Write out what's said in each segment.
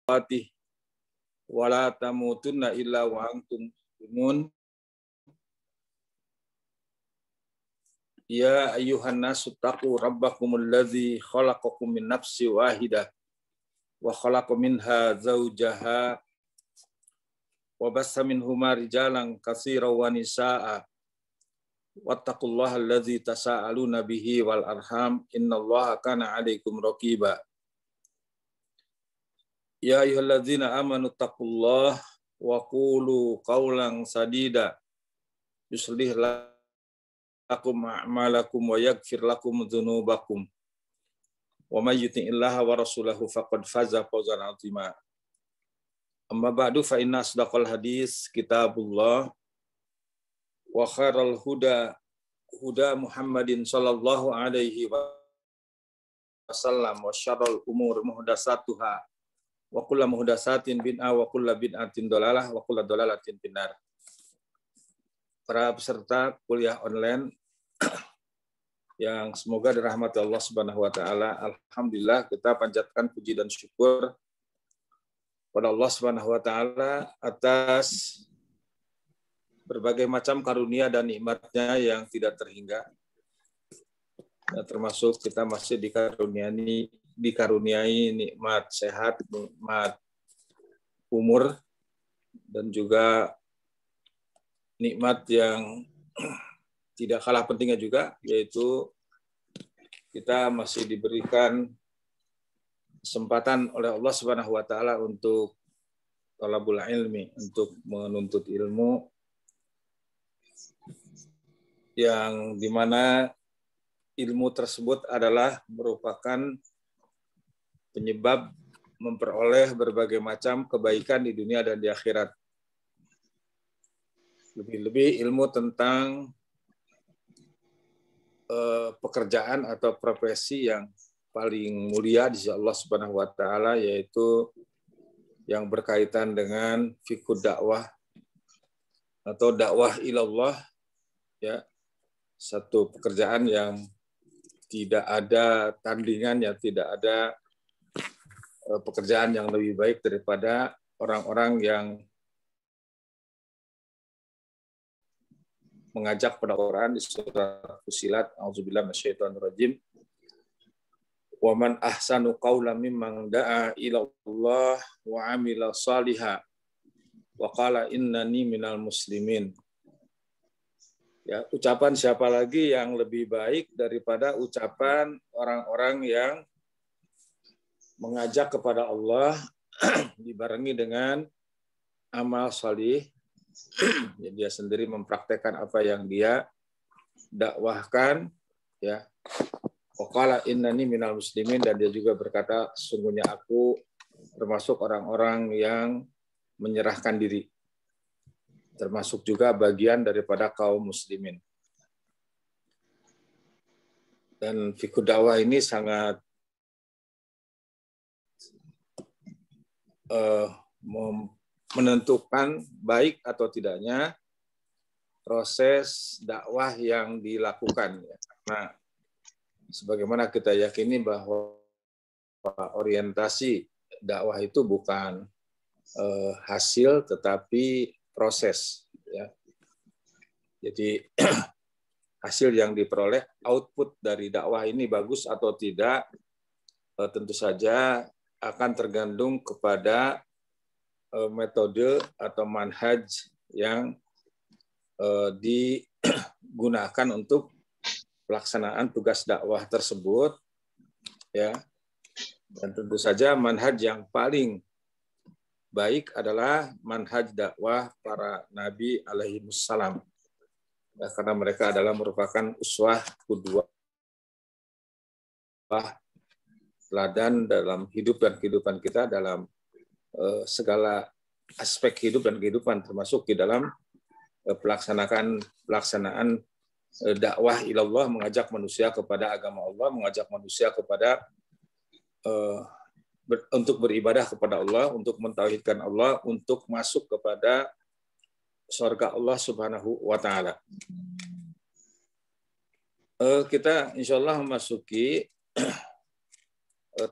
fatih wala tamutunna illa wa antum muslimun. Ya ayyuhan nasu taqu rabbakumul ladzi khalaqakum min nafsin wahidah wa khalaqa minha zawjaha wa bassa minhuma rijalan katsiran wa nisaa'a wattaqullaha alladzi tasaaluna bihi wal arham innallaha kana 'alaikum raqiba. Ya ayyuhalladzina amanu taqullaha wa qulu qawlan sadida yuslih lakum a'malakum wa yaghfir lakum dzunubakum wa may yuti'illaha wa rasulahu faqad faza fawzan 'azima. Amma ba'du fa inna asdaqal hadis kitabullah wa khairal huda Muhammadin sallallahu alaihi wasallam wa syarrul umur muhdatsatuha wa kullu muhdatsatin bid'ah wa kullu bid'atin dhalalah wa kullu dhalalatin finnar. Para peserta kuliah online yang semoga dirahmati Allah Subhanahu wa taala, alhamdulillah kita panjatkan puji dan syukur kepada Allah Subhanahu wa taala atas berbagai macam karunia dan nikmatnya yang tidak terhingga. Ya, termasuk kita masih dikaruniai nikmat sehat, nikmat umur, dan juga nikmat yang tidak kalah pentingnya juga, yaitu kita masih diberikan kesempatan oleh Allah Subhanahu wa taala untuk thalabul ilmi, untuk menuntut ilmu, yang dimana ilmu tersebut adalah merupakan penyebab memperoleh berbagai macam kebaikan di dunia dan di akhirat. Lebih-lebih ilmu tentang pekerjaan atau profesi yang paling mulia di sisi Allah Subhanahu wa taala, yaitu yang berkaitan dengan fiqh dakwah atau dakwah ilallah, ya, satu pekerjaan yang tidak ada tandingannya, tidak ada pekerjaan yang lebih baik daripada orang-orang yang mengajak pada Quran di surah Fussilat, auzubillahi minasyaitonir rajim. Wa man ahsanu qawlan mimman da'a ila Allah wa 'amila shalihan wa qala innani minal muslimin. Ya, ucapan siapa lagi yang lebih baik daripada ucapan orang-orang yang mengajak kepada Allah dibarengi dengan amal salih. Ya, dia sendiri mempraktekkan apa yang dia dakwahkan, ya. Waqala innani minal muslimin, dan dia juga berkata sesungguhnya aku termasuk orang-orang yang menyerahkan diri, termasuk juga bagian daripada kaum muslimin. Dan fikih dakwah ini sangat menentukan baik atau tidaknya proses dakwah yang dilakukan. Karena sebagaimana kita yakini bahwa orientasi dakwah itu bukan hasil tetapi proses, ya. Jadi hasil yang diperoleh, output dari dakwah ini bagus atau tidak, tentu saja akan tergantung kepada metode atau manhaj yang digunakan untuk pelaksanaan tugas dakwah tersebut, ya. Dan tentu saja manhaj yang paling baik adalah manhaj dakwah para nabi alaihi wassalam, ya, karena mereka adalah merupakan uswah, qudwah, teladan dalam hidup dan kehidupan kita, dalam segala aspek hidup dan kehidupan, termasuk di dalam pelaksanaan dakwah ilallah, mengajak manusia kepada agama Allah, mengajak manusia kepada untuk beribadah kepada Allah, untuk mentauhidkan Allah, untuk masuk kepada surga Allah Subhanahu wa taala. Kita insya Allah memasuki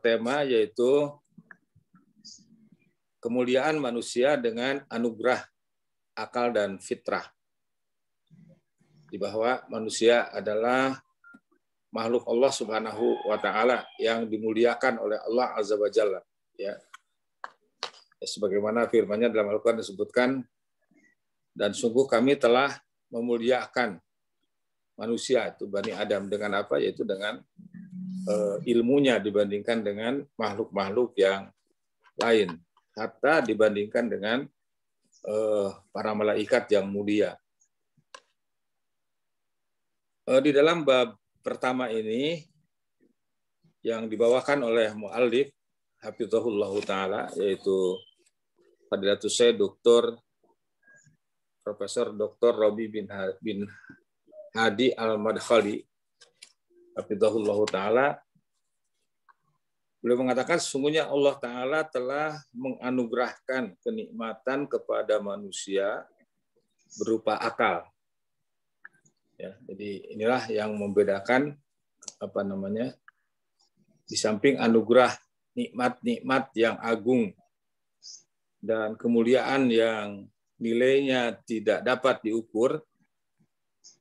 tema, yaitu kemuliaan manusia dengan anugerah akal dan fitrah. Di bahwa manusia adalah makhluk Allah Subhanahu wa taala yang dimuliakan oleh Allah Azza wa Jalla, ya. Sebagaimana firman-Nya dalam Al-Qur'an disebutkan, dan sungguh kami telah memuliakan manusia itu Bani Adam dengan apa? Yaitu dengan ilmunya dibandingkan dengan makhluk-makhluk yang lain, hatta dibandingkan dengan para malaikat yang mulia. Di dalam bab pertama ini yang dibawakan oleh muallif hafizahullahu taala, yaitu Fadilatus Syekh Dr. Profesor Dr. Robi bin Hadi Al-Madkhali hafizahullahu taala, beliau mengatakan sesungguhnya Allah Ta'ala telah menganugerahkan kenikmatan kepada manusia berupa akal. Ya, jadi inilah yang membedakan di samping anugerah nikmat-nikmat yang agung dan kemuliaan yang nilainya tidak dapat diukur,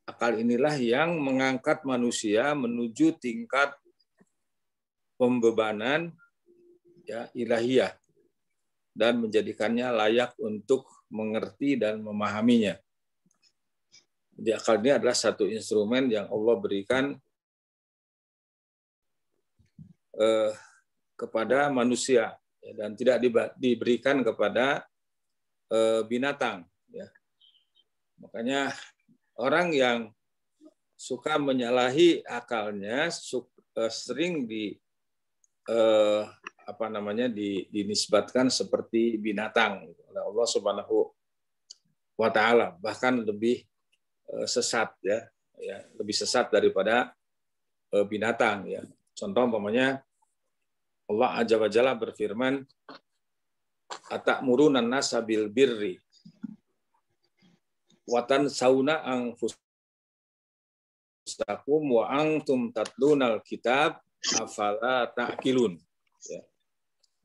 akal inilah yang mengangkat manusia menuju tingkat pembebanan, ya, ilahiyah dan menjadikannya layak untuk mengerti dan memahaminya. Jadi akal ini adalah satu instrumen yang Allah berikan kepada manusia, ya, dan tidak diberikan kepada binatang. Ya. Makanya orang yang suka menyalahi akalnya sering dinisbatkan seperti binatang oleh Allah Subhanahu wa taala, bahkan lebih sesat, ya, lebih sesat daripada binatang, ya. Contoh umpamanya Allah Azza wa Jalla berfirman, "Atamuruna an-nasa bil birri wa tansawna anfusakum wa antum tatlunal kitab afala ta'qilun." Ya.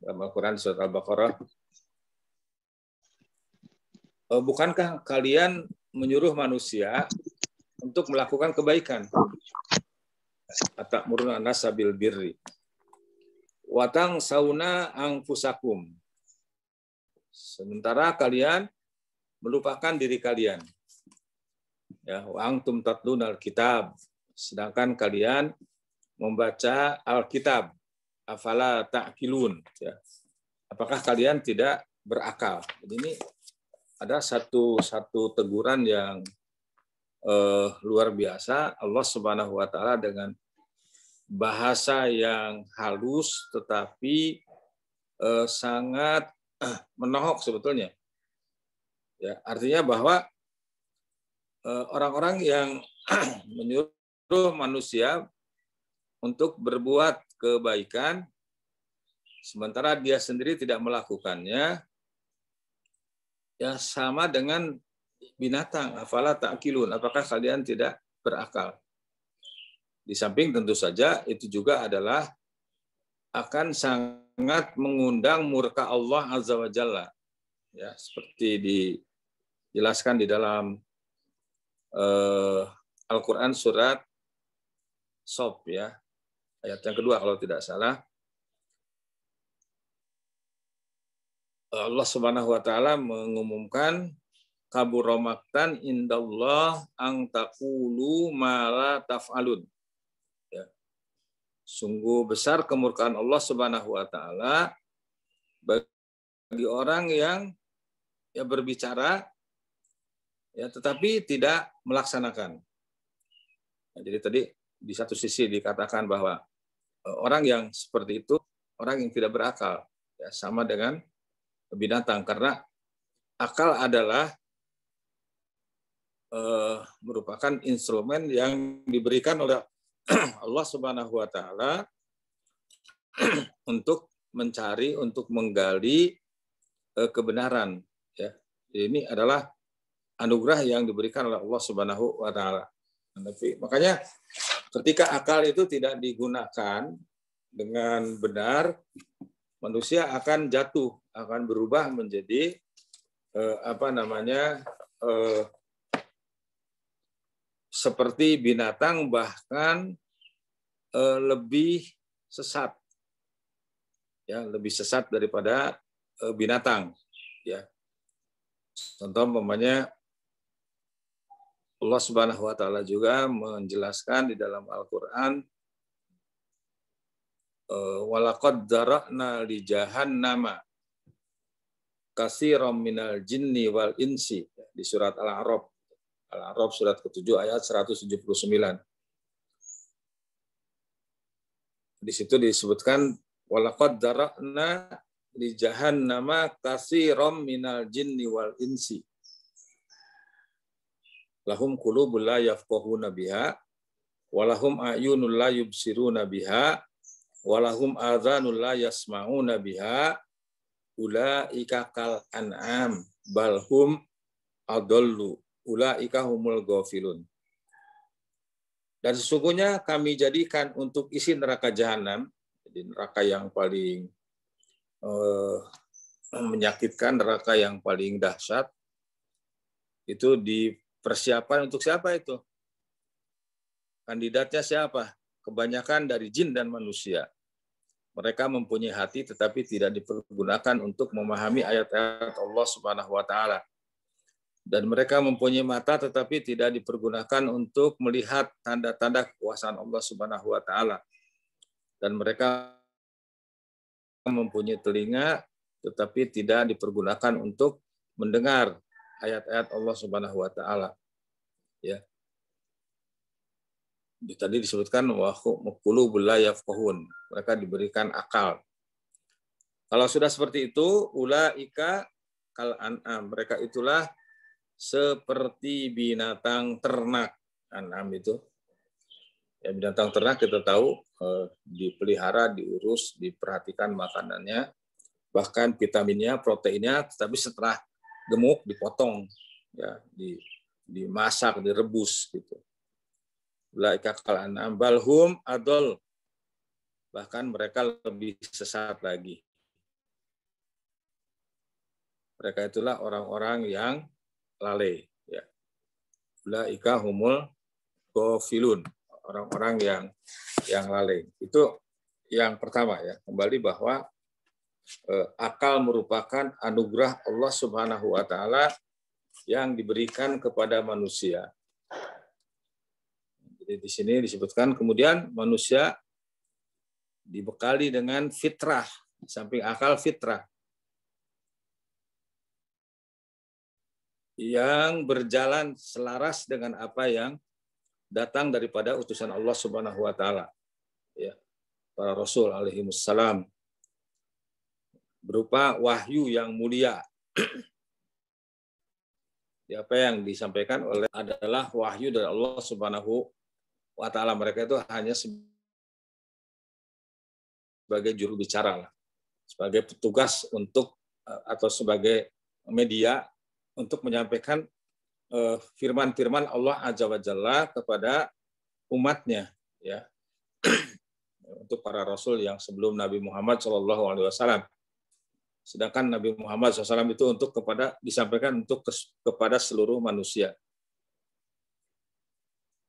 Dalam Al-Qur'an surat Al-Baqarah, bukankah kalian menyuruh manusia untuk melakukan kebaikan? Atamuruna an-nasa bil birri wa tansawna anfusakum, sementara kalian melupakan diri kalian. Ya, wa antum tatlunal kitab, sedangkan kalian membaca Alkitab. Afala ta'qilun, ya. Apakah kalian tidak berakal? Jadi ini ada satu teguran yang luar biasa. Allah Subhanahu wa taala dengan bahasa yang halus tetapi sangat menohok sebetulnya. Ya, artinya bahwa orang-orang yang menyuruh manusia untuk berbuat kebaikan sementara dia sendiri tidak melakukannya, ya sama dengan binatang. Afala ta'qilun, apakah kalian tidak berakal? Di samping tentu saja itu juga adalah akan sangat mengundang murka Allah Azza wa Jalla, ya, seperti dijelaskan di dalam Al-Qur'an surat Sof, ya, ayat yang kedua kalau tidak salah. Allah Subhanahu wa taala mengumumkan, kabura maqtan indallah ang taqulu ma la taf'alun. Ya. Sungguh besar kemurkaan Allah Subhanahu wa taala bagi orang yang berbicara, ya, tetapi tidak melaksanakan. Nah, jadi tadi di satu sisi dikatakan bahwa orang yang seperti itu orang yang tidak berakal, ya, sama dengan binatang, karena akal adalah merupakan instrumen yang diberikan oleh Allah Subhanahu wa taala untuk mencari, untuk menggali kebenaran, ya. Ini adalah anugerah yang diberikan oleh Allah Subhanahu wa taala. Makanya ketika akal itu tidak digunakan dengan benar, manusia akan jatuh, akan berubah menjadi seperti binatang, bahkan lebih sesat, ya, lebih sesat daripada binatang, ya. Contoh umpamanya Allah Subhanahu wa taala juga menjelaskan di dalam Al-Qur'an, walaqad dzara'na li jahannama katsiran minal jinni wal insi, di surat Al-A'raf. Al-A'raf surat ke-7 ayat 179. Di situ disebutkan walaqad dzara'na li jahannama katsiran minal jinni wal insi lahum qulubun la yafqahuna biha walahum a'yunun la yubsiruna biha walahum adhanun la yasma'una biha ulaika kal an'am balhum adallu ulaika humul ghafilun. Dan sesungguhnya kami jadikan untuk isi neraka jahanam, jadi neraka yang paling menyakitkan, neraka yang paling dahsyat, itu dipersiapkan untuk siapa itu? Kandidatnya siapa? Kebanyakan dari jin dan manusia. Mereka mempunyai hati tetapi tidak dipergunakan untuk memahami ayat-ayat Allah Subhanahu wa taala. Dan mereka mempunyai mata tetapi tidak dipergunakan untuk melihat tanda-tanda kekuasaan Allah Subhanahu wa taala. Dan mereka mempunyai telinga tetapi tidak dipergunakan untuk mendengar ayat-ayat Allah Subhanahu wa taala. Ya. Tadi disebutkan wa qulubul la yafqahun. Mereka diberikan akal. Kalau sudah seperti itu, ulaika kal an'am. Mereka itulah seperti binatang ternak. An'am itu, ya, binatang ternak kita tahu dipelihara, diurus, diperhatikan makanannya, bahkan vitaminnya, proteinnya, tetapi setelah gemuk dipotong, ya, dimasak, direbus gitu. Ulaika kal an'am balhum adol. Bahkan mereka lebih sesat lagi. Mereka itulah orang-orang yang lalai, ya. Ulaika humul ghafilun, orang-orang yang lalai. Itu yang pertama, ya. Kembali bahwa akal merupakan anugerah Allah Subhanahu wa taala yang diberikan kepada manusia. Jadi di sini disebutkan kemudian manusia dibekali dengan fitrah, di samping akal fitrah yang berjalan selaras dengan apa yang datang daripada utusan Allah Subhanahu wa taala. Ya. Para rasul alaihi wassalam berupa wahyu yang mulia. Apa yang disampaikan oleh adalah wahyu dari Allah Subhanahu wa taala. Mereka itu hanya sebagai juru bicara lah, sebagai petugas untuk atau sebagai media untuk menyampaikan firman-firman Allah Azza wa Jalla kepada umatnya, ya. Untuk para rasul yang sebelum Nabi Muhammad SAW. Sedangkan Nabi Muhammad SAW itu untuk disampaikan untuk kepada seluruh manusia.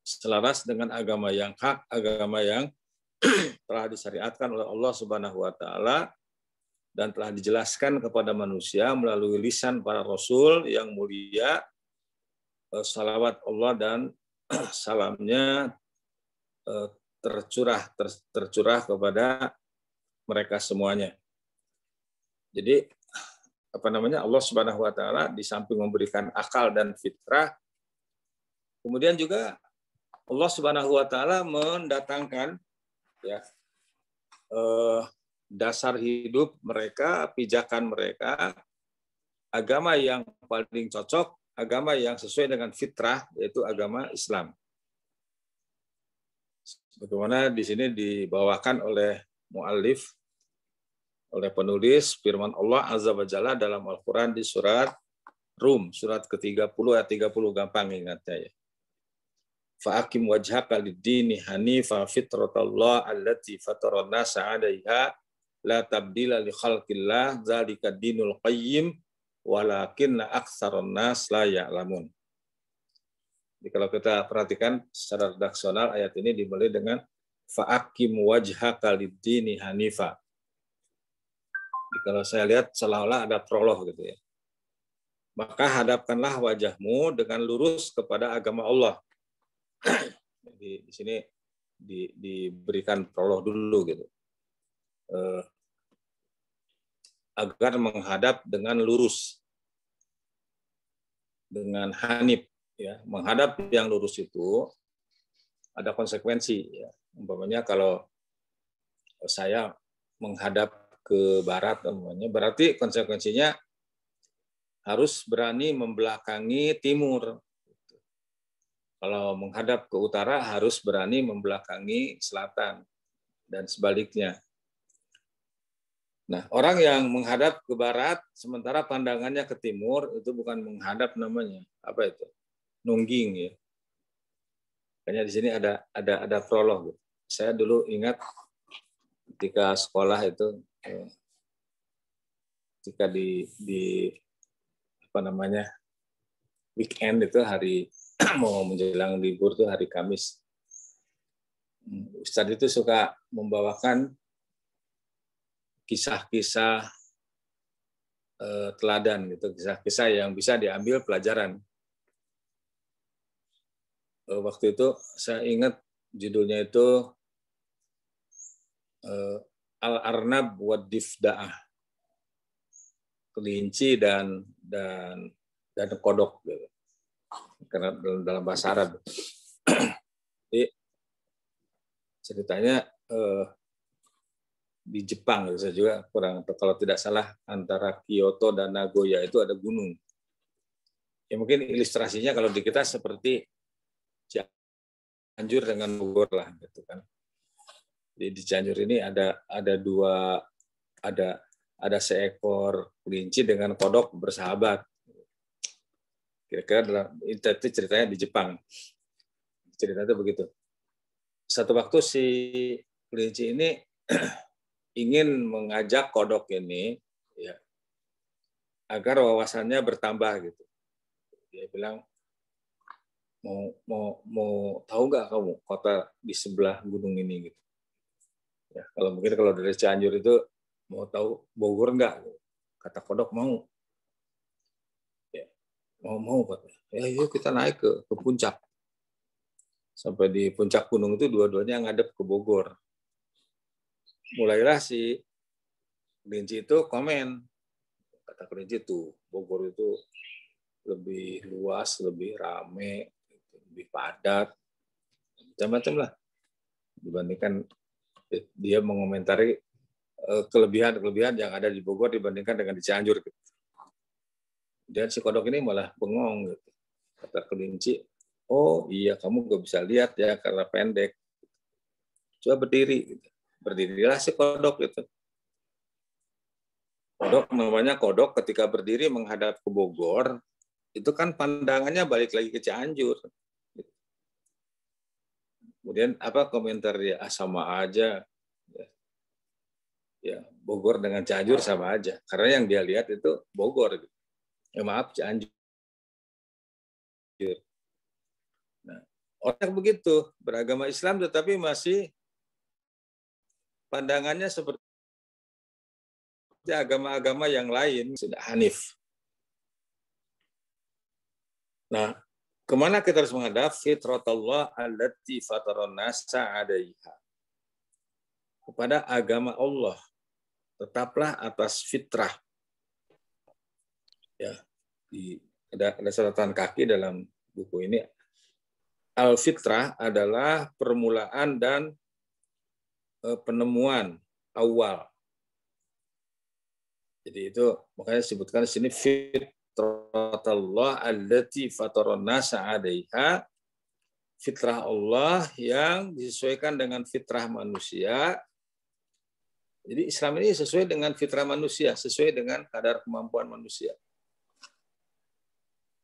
Selaras dengan agama yang hak, agama yang telah disyariatkan oleh Allah Subhanahu wa taala dan telah dijelaskan kepada manusia melalui lisan para rasul yang mulia. Salawat Allah dan salamnya tercurah kepada mereka semuanya. Jadi Allah Subhanahu wa taala di samping memberikan akal dan fitrah, kemudian juga Allah Subhanahu wa taala mendatangkan, ya, dasar hidup mereka, pijakan mereka, agama yang paling cocok, agama yang sesuai dengan fitrah, yaitu agama Islam. Bagaimana di sini dibawakan oleh muallif, oleh penulis firman Allah Azza wa Jalla dalam Al-Quran di surat Rum, surat ke-30 ayat 30, gampang ingatnya, ya. Fa'akim wajhaka lid-dini hanifa fitratallah allati fataran nasa 'alaiha la tabdila li khalqillah dzalika dinul qayyim walakinna aktsarun nas la ya'lamun. Jadi kalau kita perhatikan secara redaksional ayat ini dimulai dengan fa'akim wajhaka lid-dini hanifa. Jadi kalau saya lihat seolah-olah ada prolog gitu ya. Maka hadapkanlah wajahmu dengan lurus kepada agama Allah. Jadi di sini diberikan prolog dulu gitu. Agar menghadap dengan lurus. Dengan hanif. Ya, menghadap yang lurus itu ada konsekuensi. Ya. Umpamanya kalau saya menghadap ke barat, umpamanya, berarti konsekuensinya harus berani membelakangi timur. Kalau menghadap ke utara harus berani membelakangi selatan dan sebaliknya. Nah, orang yang menghadap ke barat sementara pandangannya ke timur itu bukan menghadap namanya. Apa itu? Nungging ya. Makanya di sini ada prolog. Saya dulu ingat ketika sekolah itu ketika di apa namanya weekend itu hari mau menjelang libur tuh hari Kamis. Ustadz itu suka membawakan kisah-kisah teladan gitu, kisah-kisah yang bisa diambil pelajaran. Waktu itu saya ingat judulnya itu Al-Arnab wa Difda'ah. Kelinci dan kodok gitu. Karena dalam bahasa Arab. Jadi ceritanya di Jepang saya juga kurang, kalau tidak salah antara Kyoto dan Nagoya itu ada gunung. Ya mungkin ilustrasinya kalau di kita seperti Cianjur dengan Bogor lah gitu kan. Di Cianjur ini ada seekor kelinci dengan kodok bersahabat. Kira-kira itu ceritanya di Jepang. Ceritanya begitu. Satu waktu si kelinci ini ingin mengajak kodok ini ya, agar wawasannya bertambah gitu. Dia bilang, mau tahu nggak kamu kota di sebelah gunung ini gitu. Ya, kalau dari Cianjur itu mau tahu Bogor nggak? Kata kodok mau. Ya, mau katanya. Ya yuk kita naik ke puncak. Sampai di puncak gunung itu dua-duanya ngadep ke Bogor. Mulailah si kelinci itu komen. Kata kelinci tuh Bogor itu lebih luas, lebih rame, lebih padat, macam-macam lah. Dibandingkan dia mengomentari kelebihan-kelebihan yang ada di Bogor dibandingkan dengan di Cianjur. Dan si kodok ini malah bengong. Gitu. Kata kelinci, oh iya kamu gak bisa lihat ya karena pendek. Coba berdiri. Gitu. Berdirilah si kodok itu. Kodok namanya kodok ketika berdiri menghadap ke Bogor, itu kan pandangannya balik lagi ke Cianjur. Kemudian apa komentar dia? Sama aja. Ya, Bogor dengan Cianjur sama aja. Karena yang dia lihat itu Bogor. Ya maaf, Cianjur. Nah, orang begitu, beragama Islam tetapi masih pandangannya seperti agama-agama yang lain, sudah hanif. Nah, kemana kita harus menghadap? Fitratullah allati fataron nasa 'alaiha. Kepada agama Allah. Tetaplah atas fitrah. Ya, ada catatan kaki dalam buku ini. Al-fitrah adalah permulaan dan penemuan awal. Jadi itu makanya disebutkan di sini fitratullah allati fataron nasa 'alaiha. Fitrah Allah yang disesuaikan dengan fitrah manusia. Jadi Islam ini sesuai dengan fitrah manusia, sesuai dengan kadar kemampuan manusia.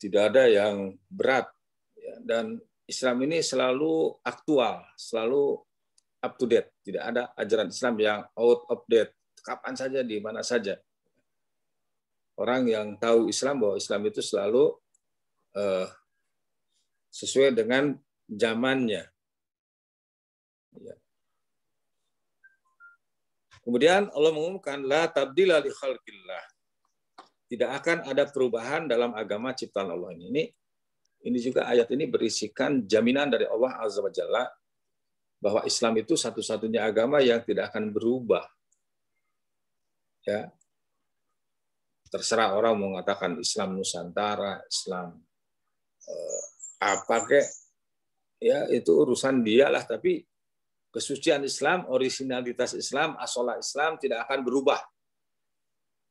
Tidak ada yang berat. Ya, dan Islam ini selalu aktual, selalu up to date. Tidak ada ajaran Islam yang out of date. kapan saja, di mana saja. Orang yang tahu Islam, bahwa Islam itu selalu sesuai dengan zamannya. Ya. Kemudian Allah mengumumkan, la tabdila li khalqillah. Tidak akan ada perubahan dalam agama ciptaan Allah ini. Ini juga ayat ini berisikan jaminan dari Allah Azza wa Jalla bahwa Islam itu satu-satunya agama yang tidak akan berubah. Ya. Terserah orang mau mengatakan Islam Nusantara, Islam apa kek, ya itu urusan dia lah. Tapi kesucian Islam, originalitas Islam, asolah Islam tidak akan berubah.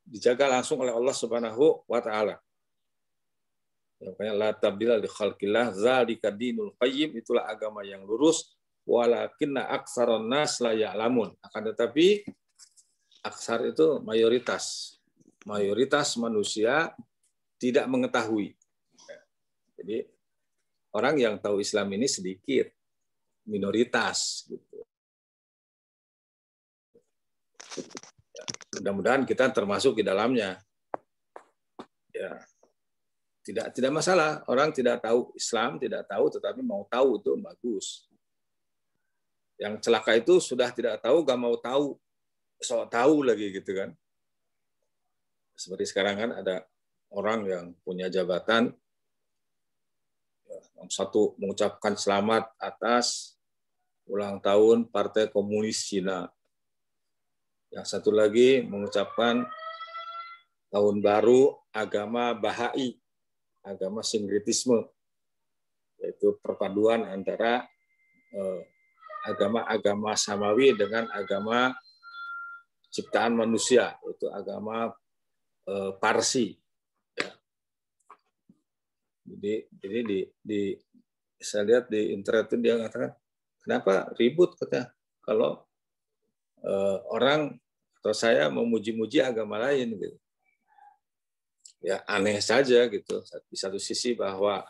Dijaga langsung oleh Allah Subhanahu wa Ta'ala. Makanya la tabdila li khalqillah dzalika dinul qayyim, itulah agama yang lurus, walakinna aktsaron nas la ya'lamun. Akan tetapi aksar itu mayoritas. Mayoritas manusia tidak mengetahui. Jadi orang yang tahu Islam ini sedikit, minoritas. Gitu. Mudah-mudahan kita termasuk di dalamnya. Ya, tidak masalah. Orang tidak tahu Islam, tidak tahu, tetapi mau tahu itu bagus. Yang celaka itu sudah tidak tahu, gak mau tahu, sok tahu lagi gitu kan. Seperti sekarang kan ada orang yang punya jabatan, yang satu mengucapkan selamat atas ulang tahun Partai Komunis Cina. Yang satu lagi mengucapkan tahun baru agama Bahai, agama sinkretisme, yaitu perpaduan antara agama-agama samawi dengan agama ciptaan manusia, yaitu agama Parsi. Ya. Jadi saya lihat di internet itu dia mengatakan, kenapa ribut katanya kalau orang atau saya memuji-muji agama lain gitu. Ya aneh saja gitu. Di satu sisi bahwa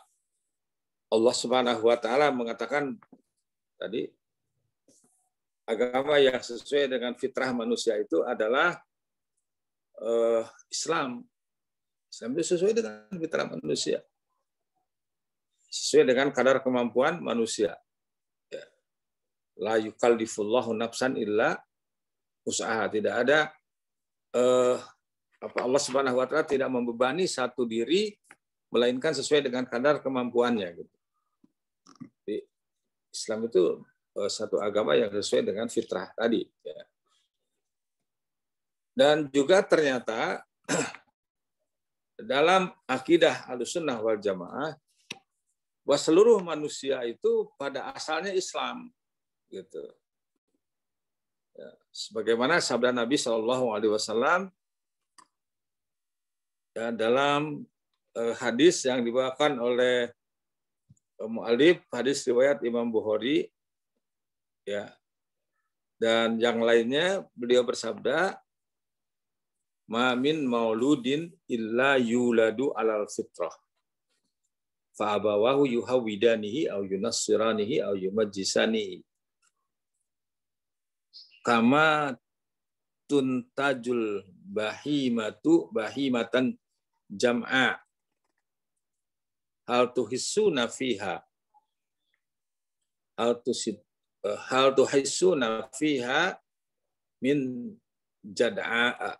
Allah Subhanahu wa Ta'ala mengatakan tadi agama yang sesuai dengan fitrah manusia itu adalah Islam. Islam itu sesuai dengan fitrah manusia. Sesuai dengan kadar kemampuan manusia. Ya. La yukallifullahu nafsan illa usaha. Tidak ada Allah Subhanahu wa Ta'ala tidak membebani satu diri melainkan sesuai dengan kadar kemampuannya gitu. Jadi, Islam itu satu agama yang sesuai dengan fitrah tadi ya. Dan juga ternyata dalam akidah Ahlussunnah wal Jamaah bahwa seluruh manusia itu pada asalnya Islam gitu. Ya, sebagaimana sabda Nabi SAW ya, dalam hadis yang dibawakan oleh mu'allif, hadis riwayat Imam Bukhari ya, dan yang lainnya, beliau bersabda, ma min mauludin illa yuladu alal fitrah fa abawahu yuhawidanihi au yunassiranihi au yumajjisanihi kama tuntajul bahimatan jam'a hal tuhissuna fiha hal tuhissuna fiha min jad'a.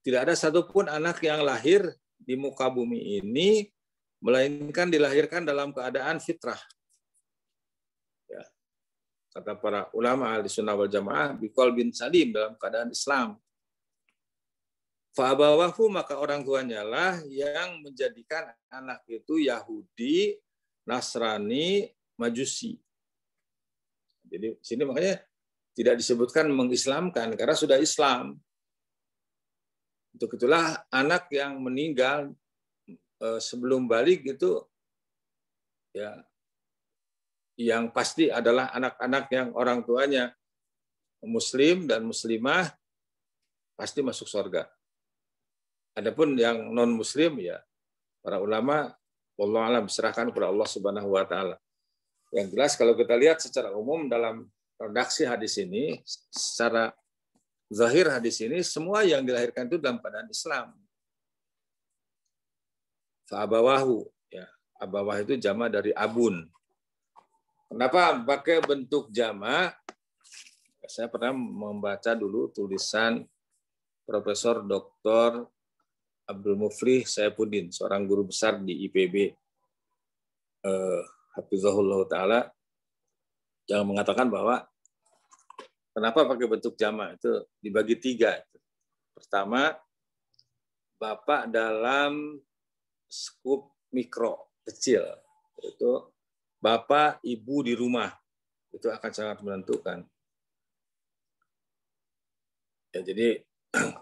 Tidak ada satupun anak yang lahir di muka bumi ini melainkan dilahirkan dalam keadaan fitrah. Ya. Kata para ulama Ahlussunnah wal Jamaah, biqalbin salim, dalam keadaan Islam. Fa'abawahu, maka orang tuanya lah yang menjadikan anak itu Yahudi, Nasrani, Majusi. Jadi sini makanya tidak disebutkan mengislamkan karena sudah Islam. Untuk itulah anak yang meninggal sebelum balik itu ya yang pasti adalah anak-anak yang orang tuanya muslim dan muslimah pasti masuk surga. Adapun yang non muslim ya para ulama wallahu a'lam serahkan kepada Allah Subhanahu wa Ta'ala. Yang jelas kalau kita lihat secara umum dalam redaksi hadis ini secara zahir hadis ini semua yang dilahirkan itu dalam keadaan Islam. Fa'abawahu, ya, abawah itu jama dari abun. Kenapa pakai bentuk jama? Saya pernah membaca dulu tulisan Profesor Dr. Abdul Muflih Saifuddin, seorang guru besar di IPB, Hafizahullah Ta'ala, yang mengatakan bahwa kenapa pakai bentuk jama itu dibagi 3. Pertama, bapak dalam skup mikro kecil, itu bapak ibu di rumah, itu akan sangat menentukan. Ya, jadi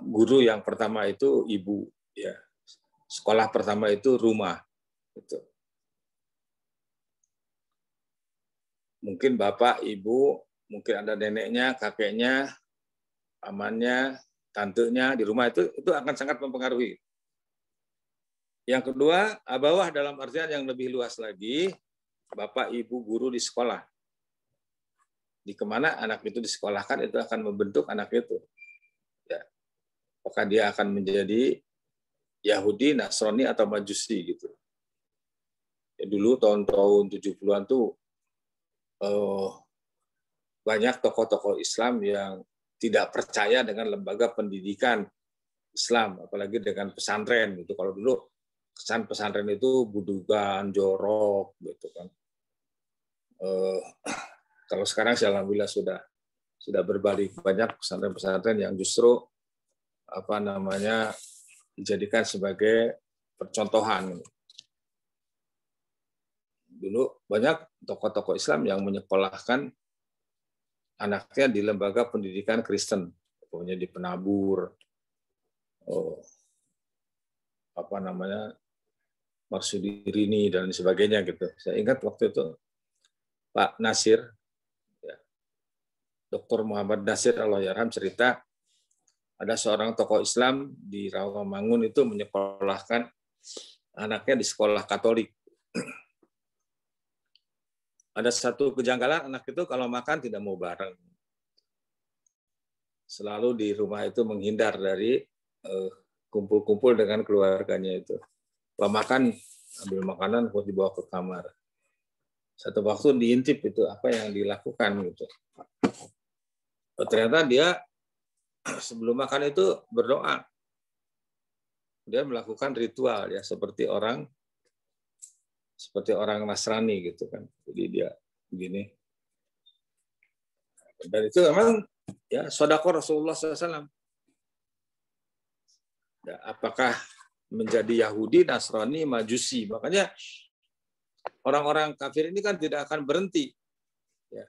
guru yang pertama itu ibu, ya. Sekolah pertama itu rumah, itu. Mungkin bapak, ibu, mungkin ada neneknya, kakeknya, pamannya, tantenya di rumah, itu akan sangat mempengaruhi. Yang kedua, abawah dalam artian yang lebih luas lagi, bapak, ibu, guru di sekolah. Di kemana anak itu disekolahkan, itu akan membentuk anak itu. Ya. Apakah dia akan menjadi Yahudi, Nasrani, atau Majusi gitu. Ya, dulu tahun-tahun 70-an tuh banyak tokoh-tokoh Islam yang tidak percaya dengan lembaga pendidikan Islam, apalagi dengan pesantren gitu. Kalau dulu kesan pesantren itu budugan, jorok gitu kan. Kalau sekarang sih alhamdulillah sudah berbalik, banyak pesantren-pesantren yang justru dijadikan sebagai percontohan. Dulu banyak tokoh-tokoh Islam yang menyekolahkan anaknya di lembaga pendidikan Kristen, pokoknya di Penabur, Marsudirini dan sebagainya gitu. Saya ingat waktu itu Pak Nasir, ya, Dr. Muhammad Nasir Allahyarham cerita ada seorang tokoh Islam di Rawamangun itu menyekolahkan anaknya di sekolah Katolik. Ada satu kejanggalan, anak itu kalau makan tidak mau bareng. Selalu di rumah itu menghindar dari kumpul-kumpul dengan keluarganya itu. Kalau makan, ambil makanan, harus dibawa ke kamar. Satu waktu diintip itu apa yang dilakukan gitu. Ternyata dia sebelum makan itu berdoa. Dia melakukan ritual ya seperti orang Nasrani gitu kan. Jadi dia begini. Dan itu memang ya sedekah Rasulullah SAW. Ya, apakah menjadi Yahudi, Nasrani, Majusi? Makanya orang-orang kafir ini kan tidak akan berhenti. Ya.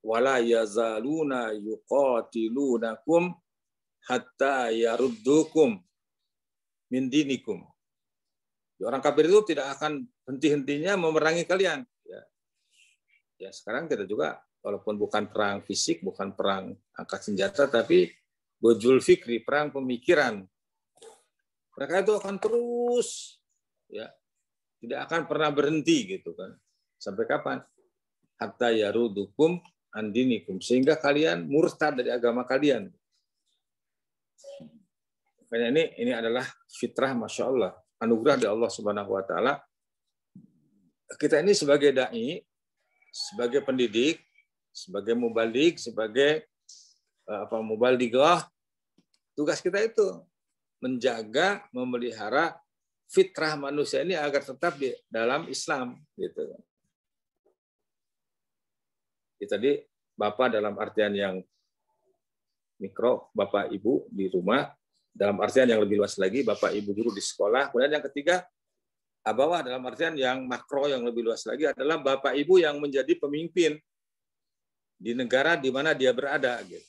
Wala yazaluna yuqatilunakum hatta yaruddukum min dinikum. Orang kafir itu tidak akan henti-hentinya memerangi kalian. Ya, sekarang kita juga walaupun bukan perang fisik, bukan perang angkat senjata, tapi gojul fikri, perang pemikiran. Mereka itu akan terus, ya, tidak akan pernah berhenti gitu kan. Sampai kapan? Hatta yarudukum andinikum, sehingga kalian murtad dari agama kalian. Makanya ini adalah fitrah, masya Allah, anugerah dari Allah Subhanahu Wa Taala. Kita ini sebagai dai, sebagai pendidik, sebagai mubalik, sebagai mubalighah, tugas kita itu menjaga, memelihara fitrah manusia ini agar tetap di dalam Islam gitu. Tadi bapak dalam artian yang mikro, bapak ibu di rumah, dalam artian yang lebih luas lagi, bapak ibu guru di sekolah. Kemudian yang ketiga, abawah dalam artian yang makro yang lebih luas lagi adalah bapak ibu yang menjadi pemimpin di negara di mana dia berada. Gitu.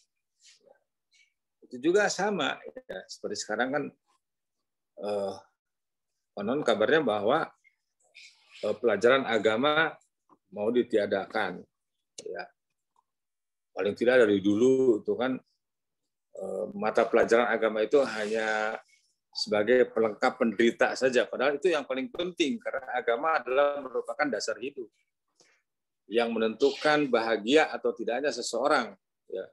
Itu juga sama, ya, seperti sekarang kan konon kabarnya bahwa pelajaran agama mau ditiadakan. Ya, paling tidak dari dulu itu kan mata pelajaran agama itu hanya sebagai pelengkap penderita saja, padahal itu yang paling penting karena agama adalah merupakan dasar hidup. yang menentukan bahagia atau tidaknya seseorang, ya.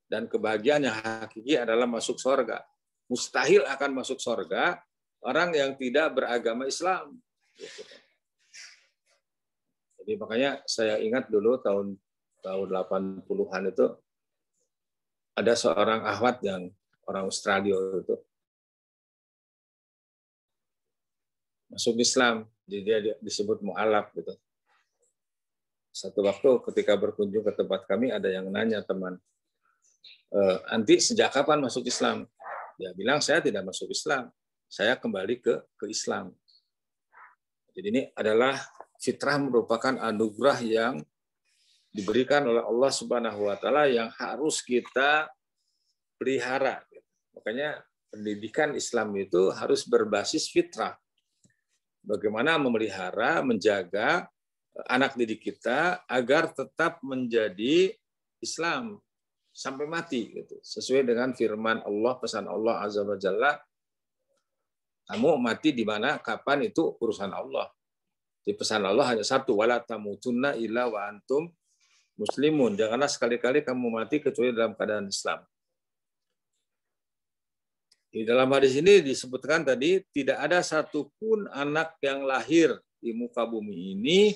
Dan kebahagiaan yang hakiki adalah masuk surga. Mustahil akan masuk surga orang yang tidak beragama Islam. Jadi makanya saya ingat dulu tahun 80-an itu ada seorang akhwat yang orang Australia itu masuk Islam, jadi dia disebut mu'alaf gitu. Satu waktu ketika berkunjung ke tempat kami ada yang nanya teman, "Anti sejak kapan masuk Islam?" Dia bilang, "Saya tidak masuk Islam, saya kembali ke Islam." Jadi ini adalah fitrah, merupakan anugerah yang diberikan oleh Allah Subhanahu wa taala yang harus kita pelihara. Makanya pendidikan Islam itu harus berbasis fitrah. Bagaimana memelihara, menjaga anak didik kita agar tetap menjadi Islam sampai mati, gitu. Sesuai dengan firman Allah, pesan Allah Azza wa Jalla, kamu mati di mana, kapan, itu urusan Allah. Di pesan Allah hanya satu, wala tamutunna illa wa antum muslimun. Janganlah sekali-kali kamu mati kecuali dalam keadaan Islam. Di dalam hadis ini disebutkan tadi, tidak ada satupun anak yang lahir di muka bumi ini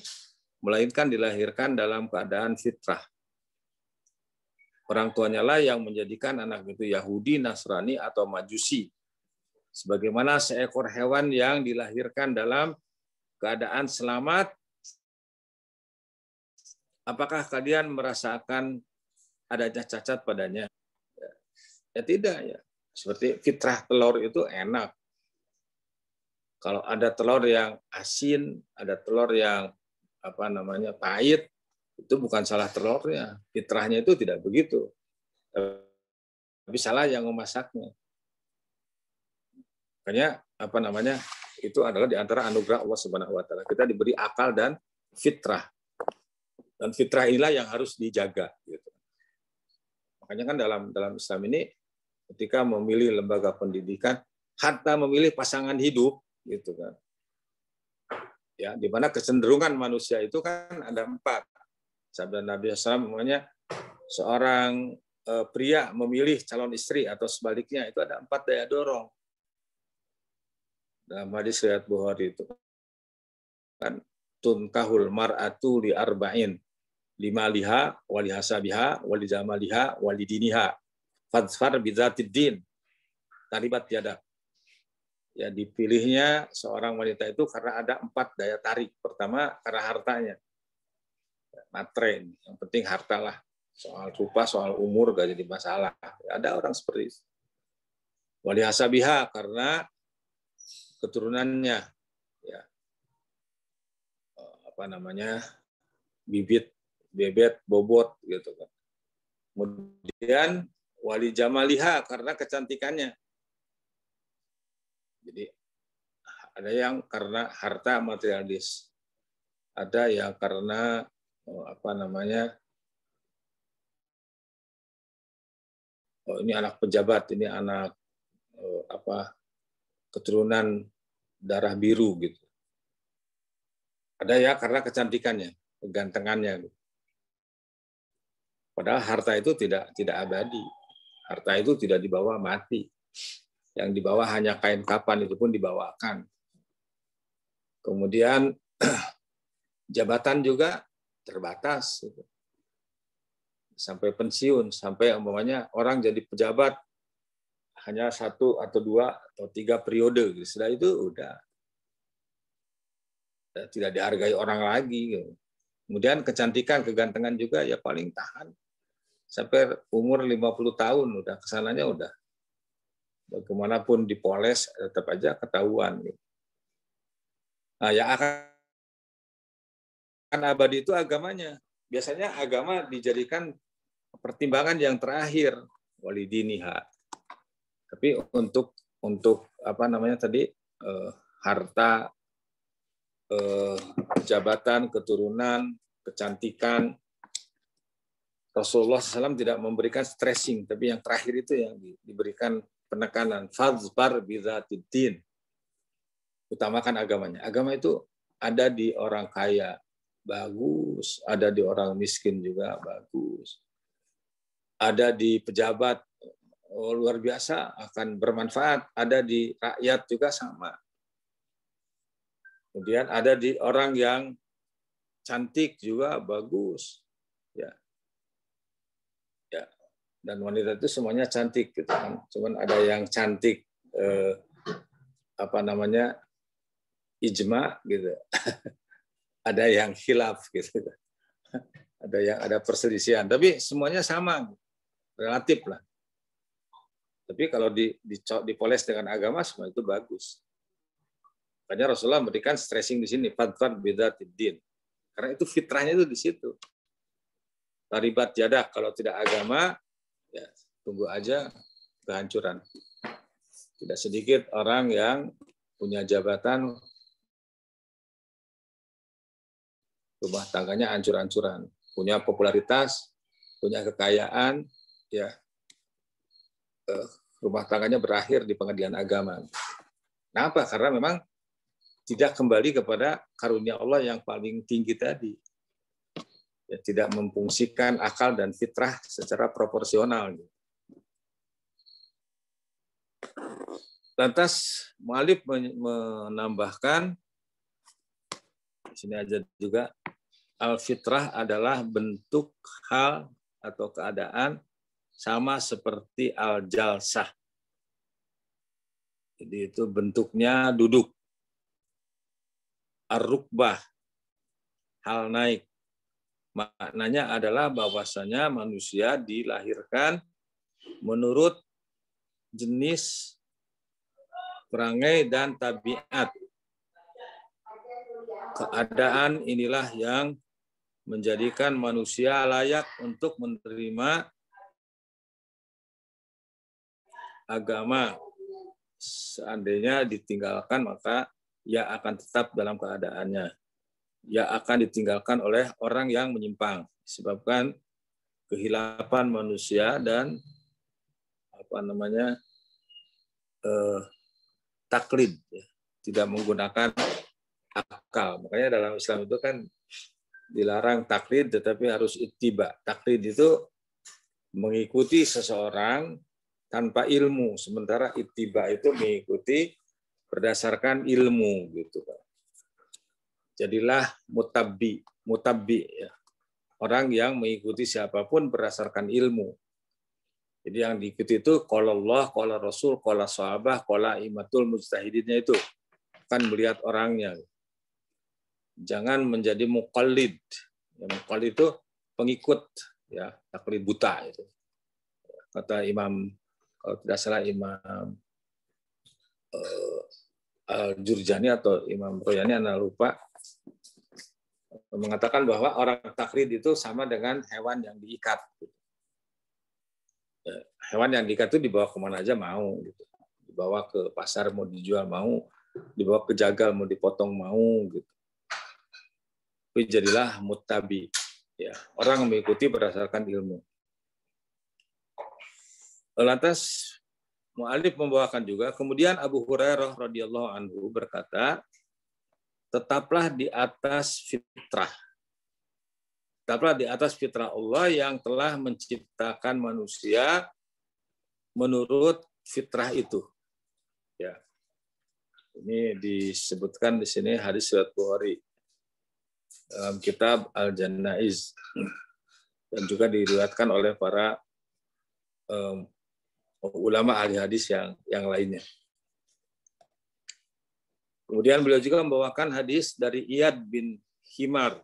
melainkan dilahirkan dalam keadaan fitrah. Orang tuanya lah yang menjadikan anak itu Yahudi, Nasrani, atau Majusi. Sebagaimana seekor hewan yang dilahirkan dalam keadaan selamat, apakah kalian merasakan adanya cacat padanya? Ya tidak, ya. Seperti fitrah telur itu enak. Kalau ada telur yang asin, ada telur yang pahit, itu bukan salah telurnya. Fitrahnya itu tidak begitu. Tapi salah yang memasaknya. Makanya itu adalah di antara anugerah Allah Subhanahu wa taala. Kita diberi akal dan fitrah. Dan fitrah inilah yang harus dijaga, gitu. Makanya kan dalam Islam ini ketika memilih lembaga pendidikan, hatta memilih pasangan hidup, gitu kan. Ya, di mana kecenderungan manusia itu kan ada 4. Sabda Nabi SAW namanya seorang pria memilih calon istri atau sebaliknya itu ada 4 daya dorong. Dalam hadis riwayat Bukhari itu kan tunkahul mar'atu li arba'in, limaliha wali hasabiha wali jamaliha wali diniha fadfar bidzatid din taribat yada. Ya, dipilihnya seorang wanita itu karena ada 4 daya tarik. Pertama, karena hartanya. Matre, yang penting hartalah. Soal rupa, soal umur gak jadi masalah. Ada orang seperti itu. Wali hasabiha karena keturunannya, ya, bibit, bebet, bobot, gitu kan. Kemudian wali jamaliha karena kecantikannya. Jadi ada yang karena harta materialis, ada yang karena ini anak pejabat, ini anak keturunan darah biru, gitu. Ada ya karena kecantikannya, kegantengannya. Padahal harta itu tidak abadi, harta itu tidak dibawa mati. Yang dibawa hanya kain kapan, itu pun dibawakan. Kemudian jabatan juga terbatas. Sampai pensiun, sampai umpamanya orang jadi pejabat hanya 1 atau 2 atau 3 periode. Setelah itu udah tidak dihargai orang lagi. Kemudian kecantikan, kegantengan juga ya paling tahan. Sampai umur 50 tahun, udah kesananya udah. Bagaimanapun dipoles, tetap aja ketahuan. Nah, yang akan abadi itu agamanya. Biasanya agama dijadikan pertimbangan yang terakhir, walidiniha. Tapi untuk harta, jabatan, keturunan, kecantikan, Rasulullah SAW tidak memberikan stressing, tapi yang terakhir itu yang diberikan penekanan, fadzfar bidzatiddin. Utamakan agamanya. Agama itu ada di orang kaya, bagus. Ada di orang miskin juga bagus. Ada di pejabat, luar biasa, akan bermanfaat. Ada di rakyat juga sama. Kemudian ada di orang yang cantik juga bagus. Ya. Ya. Dan wanita itu semuanya cantik gitu kan. Cuman ada yang cantik ijma gitu. Ada yang khilaf gitu. Ada perselisihan, tapi semuanya sama. Relatif lah. Tapi kalau dipoles dengan agama semua itu bagus. Makanya Rasulullah memberikan stressing di sini, fadfar bidzatid din. Karena itu fitrahnya itu di situ. Taribat jadak, kalau tidak agama, ya tunggu aja kehancuran. Tidak sedikit orang yang punya jabatan, rumah tangganya hancur-hancuran, punya popularitas, punya kekayaan, ya rumah tangganya berakhir di pengadilan agama. Kenapa? Karena memang tidak kembali kepada karunia Allah yang paling tinggi tadi. Ya, tidak memfungsikan akal dan fitrah secara proporsional. Lantas mu'allif menambahkan, di sini aja juga, al-fitrah adalah bentuk hal atau keadaan sama seperti al-jalsah. Jadi itu bentuknya duduk. Ar-rukbah, hal naik. Maknanya adalah bahwasanya manusia dilahirkan menurut jenis perangai dan tabiat. Keadaan inilah yang menjadikan manusia layak untuk menerima agama. Seandainya ditinggalkan, maka ia akan tetap dalam keadaannya. Ia akan ditinggalkan oleh orang yang menyimpang, disebabkan kehilapan manusia dan taklid, tidak menggunakan akal. Makanya dalam Islam itu kan dilarang taklid, tetapi harus ittiba. Taklid itu mengikuti seseorang tanpa ilmu, sementara ittiba itu mengikuti berdasarkan ilmu, gitu. Jadilah mutabbi ya. Orang yang mengikuti siapapun berdasarkan ilmu. Jadi yang diikuti itu qala Allah, qala Rasul, qala sahabah, qala imatul mujtahidinnya itu kan melihat orangnya. Jangan menjadi muqallid. Ya, muqallid itu pengikut, ya, taklid buta itu. Kata Imam, kalau tidak salah Imam Al-Jurjani atau Imam Royani, anak lupa, mengatakan bahwa orang taklid itu sama dengan hewan yang diikat. Hewan yang diikat itu dibawa kemana aja mau, gitu. Dibawa ke pasar mau dijual mau, dibawa ke jagal mau dipotong mau, gitu. Tapi jadilah muttabi, ya, orang mengikuti berdasarkan ilmu. Lantas mu'allif membawakan juga, kemudian Abu Hurairah radhiyallahu anhu berkata, tetaplah di atas fitrah. Tetaplah di atas fitrah Allah yang telah menciptakan manusia menurut fitrah itu. Ya. Ini disebutkan di sini hadis riwayat Bukhari dalam kitab Al-Janaiz, dan juga diriwayatkan oleh para ulama ahli hadis yang lainnya. Kemudian beliau juga membawakan hadis dari Iyad bin Himar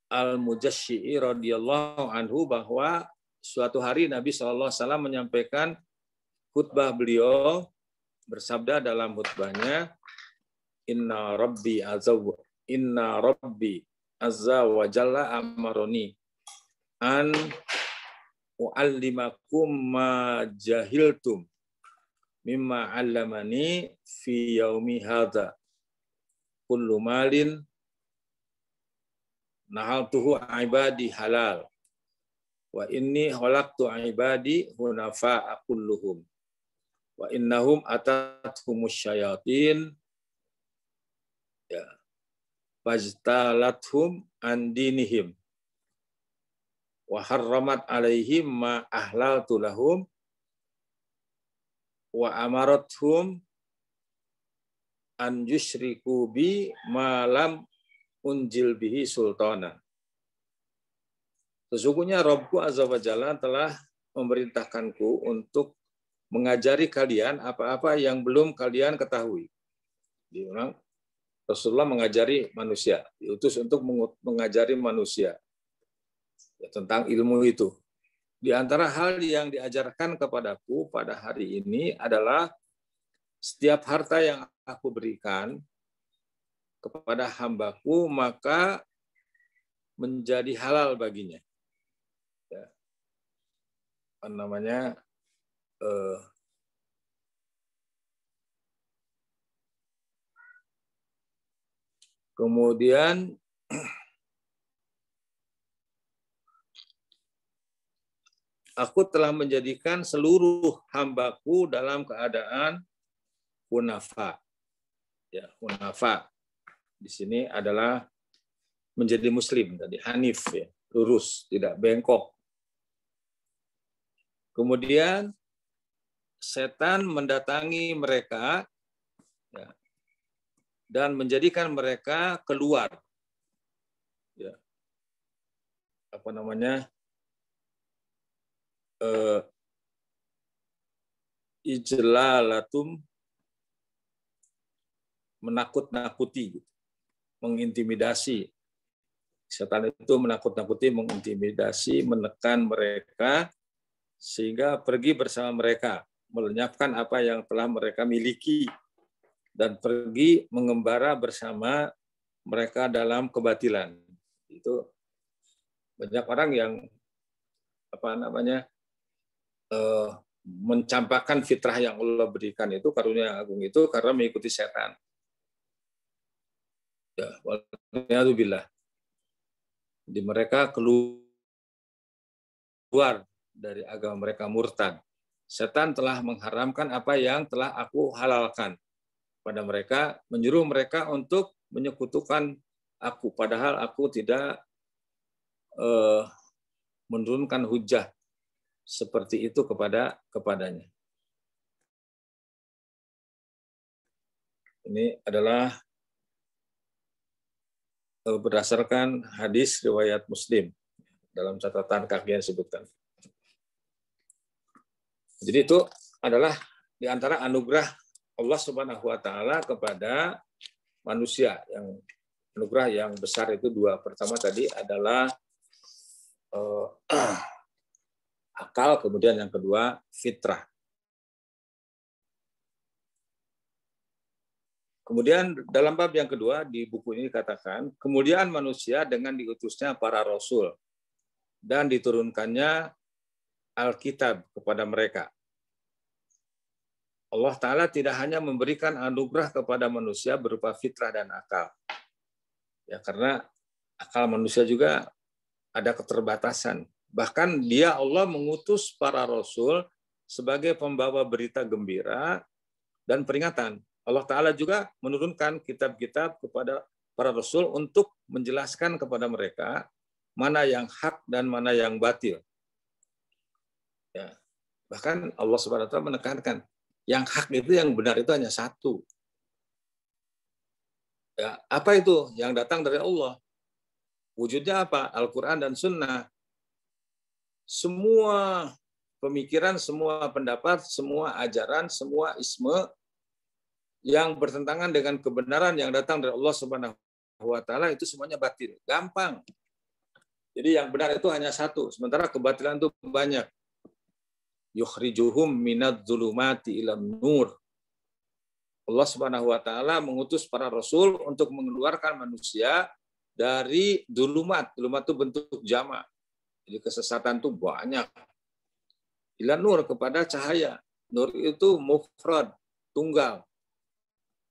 Al-Mujashshi'i radhiyallahu anhu bahwa suatu hari Nabi SAW menyampaikan khutbah beliau, bersabda dalam khutbahnya, Inna Rabbi azza wa jalla amaroni an u'allimakum ma jahiltum mimma 'allamani fi yaumi hadza kullu malin nahaltuhu ibadi halal wa inni khalaqtu ibadi hunafa'a kulluhum wa innahum atathumush syayatin, ya, fajtalathum an dinihim wa harramat alaihim ma ahlaltu lahum wa amarathum an yusyriku bi ma lam unjil bihi sultana. Sesungguhnya Rabbku Azza wa Jalla telah memerintahkanku untuk mengajari kalian apa-apa yang belum kalian ketahui. Rasulullah mengajari manusia, diutus untuk mengajari manusia ya, tentang ilmu itu. Di antara hal yang diajarkan kepadaku pada hari ini adalah setiap harta yang aku berikan kepada hambaku maka menjadi halal baginya. Ya. Apa namanya? Kemudian aku telah menjadikan seluruh hambaku dalam keadaan hunafa. Ya, hunafa di sini adalah menjadi muslim, tadi hanif, ya, lurus, tidak bengkok. Kemudian setan mendatangi mereka ya, dan menjadikan mereka keluar. Ya. Apa namanya? Ijlalatum, menakut-nakuti, mengintimidasi. Setan itu menakut-nakuti, mengintimidasi, menekan mereka sehingga pergi bersama mereka, melenyapkan apa yang telah mereka miliki dan pergi mengembara bersama mereka dalam kebatilan. Itu banyak orang yang mencampakkan fitrah yang Allah berikan itu, karunia yang agung itu, karena mengikuti setan. Ya, walhamdulillah. Di mereka keluar dari agama mereka, murtad. Setan telah mengharamkan apa yang telah aku halalkan pada mereka, menyuruh mereka untuk menyekutukan aku, padahal aku tidak menurunkan hujah seperti itu kepadanya. Ini adalah berdasarkan hadis riwayat Muslim, dalam catatan kaki yang disebutkan. Jadi itu adalah di antara anugerah Allah Subhanahu wa taala kepada manusia. Yang anugerah yang besar itu dua. Pertama tadi adalah akal, kemudian yang kedua fitrah. Kemudian dalam bab yang kedua di buku ini dikatakan, kemudian manusia dengan diutusnya para rasul dan diturunkannya Alkitab kepada mereka. Allah Ta'ala tidak hanya memberikan anugerah kepada manusia berupa fitrah dan akal. Ya, karena akal manusia juga ada keterbatasan. Bahkan dia, Allah, mengutus para rasul sebagai pembawa berita gembira dan peringatan. Allah Ta'ala juga menurunkan kitab-kitab kepada para rasul untuk menjelaskan kepada mereka mana yang hak dan mana yang batil. Ya. Bahkan Allah Subhanahu wa taala menekankan, yang hak itu, yang benar itu hanya satu. Ya, apa itu? Yang datang dari Allah. Wujudnya apa? Al-Quran dan Sunnah. Semua pemikiran, semua pendapat, semua ajaran, semua isme yang bertentangan dengan kebenaran yang datang dari Allah Subhanahu wa taala itu semuanya batil. Gampang. Jadi yang benar itu hanya satu, sementara kebatilan itu banyak. Yukhrijuhum minadz-dzulumati ilan nur. Allah Subhanahu wa taala mengutus para rasul untuk mengeluarkan manusia dari dulumat. Dulumat itu bentuk jamak. Jadi kesesatan itu banyak. Ilan nur, kepada cahaya. Nur itu mufrad, tunggal.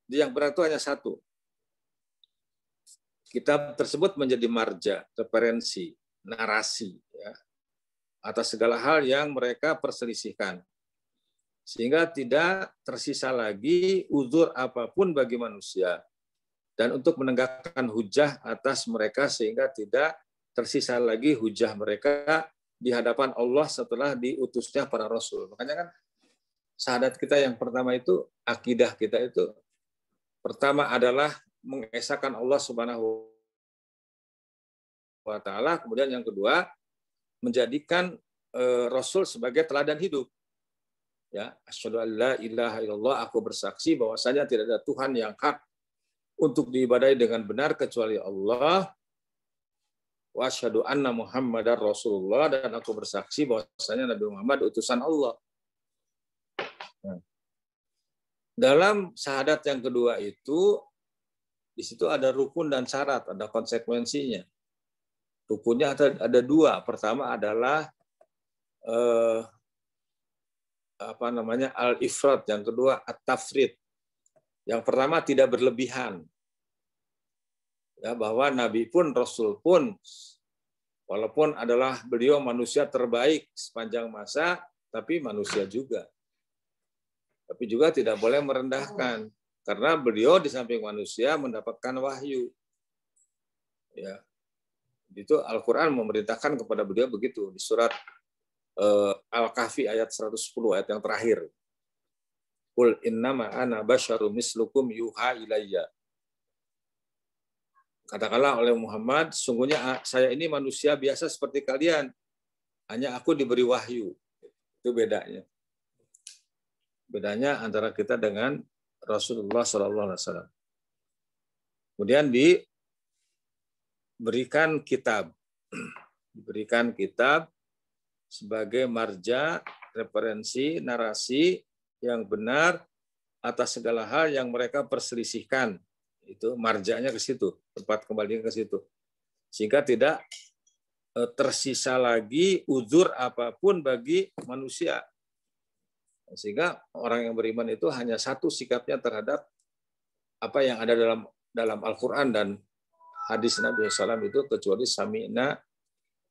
Jadi yang benar itu hanya satu. Kitab tersebut menjadi marja, referensi, narasi, ya, atas segala hal yang mereka perselisihkan. Sehingga tidak tersisa lagi uzur apapun bagi manusia dan untuk menegakkan hujah atas mereka sehingga tidak tersisa lagi hujah mereka di hadapan Allah setelah diutusnya para rasul. Makanya kan syahadat kita yang pertama itu, akidah kita itu pertama adalah mengesahkan Allah Subhanahu wa taala, kemudian yang kedua menjadikan rasul sebagai teladan hidup. Ya, asyhadu an la ilaha illallah, aku bersaksi bahwasanya tidak ada Tuhan yang hak untuk diibadahi dengan benar kecuali Allah. Wa asyhadu anna Muhammadar Rasulullah, dan aku bersaksi bahwasanya Nabi Muhammad utusan Allah. Nah, dalam syahadat yang kedua itu di situ ada rukun dan syarat, ada konsekuensinya. Rukunnya ada dua. Pertama adalah al-ifrat, yang kedua at-tafrid. Yang pertama tidak berlebihan. Ya, bahwa Nabi pun, Rasul pun, walaupun adalah beliau manusia terbaik sepanjang masa, tapi manusia juga. Tapi juga tidak boleh merendahkan, karena beliau di samping manusia mendapatkan wahyu. Ya, itu Al-Quran memerintahkan kepada beliau begitu di surat Al-Kahfi ayat 110, ayat yang terakhir. Qul innama ana basyarum mislukum yuha ilayya. Katakanlah oleh Muhammad, sungguhnya saya ini manusia biasa seperti kalian, hanya aku diberi wahyu. Itu bedanya. Bedanya antara kita dengan Rasulullah SAW. Kemudian diberikan kitab sebagai marja, referensi, narasi yang benar atas segala hal yang mereka perselisihkan. Itu marjanya ke situ, tempat kembali ke situ. Sehingga tidak tersisa lagi uzur apapun bagi manusia. Sehingga orang yang beriman itu hanya satu sikapnya terhadap apa yang ada dalam Al-Quran dan hadis Nabi SAW itu, kecuali sami'na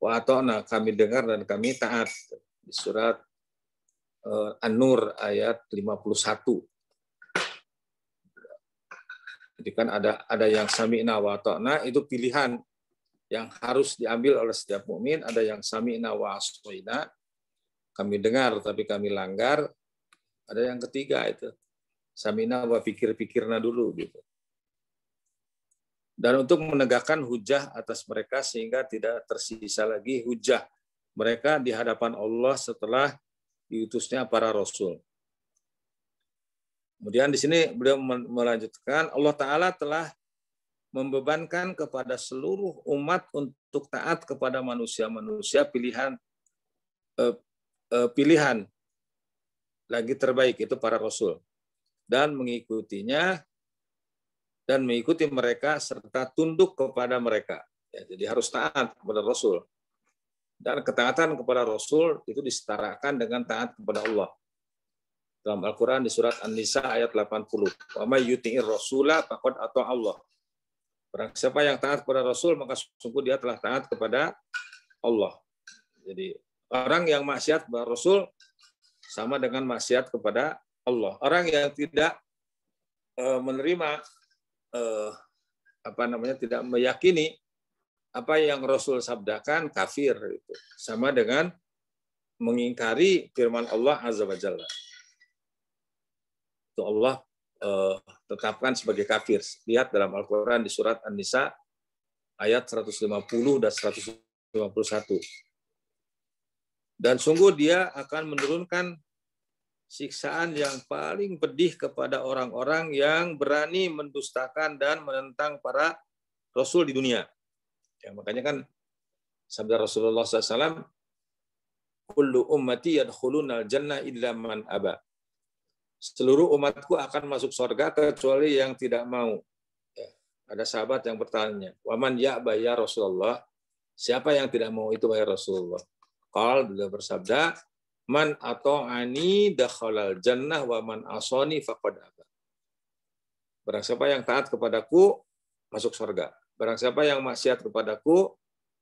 wa ata'na, kami dengar dan kami taat. Di surat An-Nur ayat 51. Jadi kan ada yang sami'na wa ata'na, itu pilihan yang harus diambil oleh setiap mukmin. Ada yang sami'na wa aswa'na, kami dengar tapi kami langgar. Ada yang ketiga itu sami'na wa pikir-pikirna dulu gitu. Dan untuk menegakkan hujah atas mereka sehingga tidak tersisa lagi hujah mereka di hadapan Allah setelah diutusnya para rasul. Kemudian di sini beliau melanjutkan, Allah Ta'ala telah membebankan kepada seluruh umat untuk taat kepada manusia-manusia pilihan lagi terbaik, itu para rasul, dan mengikutinya dan mengikuti mereka serta tunduk kepada mereka. Ya, jadi harus taat kepada rasul. Dan ketaatan kepada rasul itu disetarakan dengan taat kepada Allah. Dalam Al-Quran di surat An-Nisa ayat 80. Wa may yuti'ir rasula faqad ata'a Allah. Barang siapa yang taat kepada Rasul, maka sungguh dia telah taat kepada Allah. Jadi orang yang maksiat kepada Rasul sama dengan maksiat kepada Allah. Orang yang tidak menerima tidak meyakini apa yang Rasul sabdakan, kafir, itu sama dengan mengingkari firman Allah Azza wa Jalla. Itu Allah tetapkan sebagai kafir. Lihat dalam Al-Quran di surat An-Nisa ayat 150 dan 151. Dan sungguh dia akan menurunkan siksaan yang paling pedih kepada orang-orang yang berani mendustakan dan menentang para rasul di dunia. Ya, makanya kan sabda Rasulullah SAW, kullu ummati yadkhulunal jannah illa man aba. Seluruh umatku akan masuk surga kecuali yang tidak mau. Ya, ada sahabat yang bertanya, waman ya'ba ya Rasulullah, siapa yang tidak mau itu wahai Rasulullah? Qal, beliau bersabda, man ata'ani dakhalal jannah wa man asani faqad aba. Barang siapa yang taat kepadaku masuk surga. Barang siapa yang maksiat kepadaku,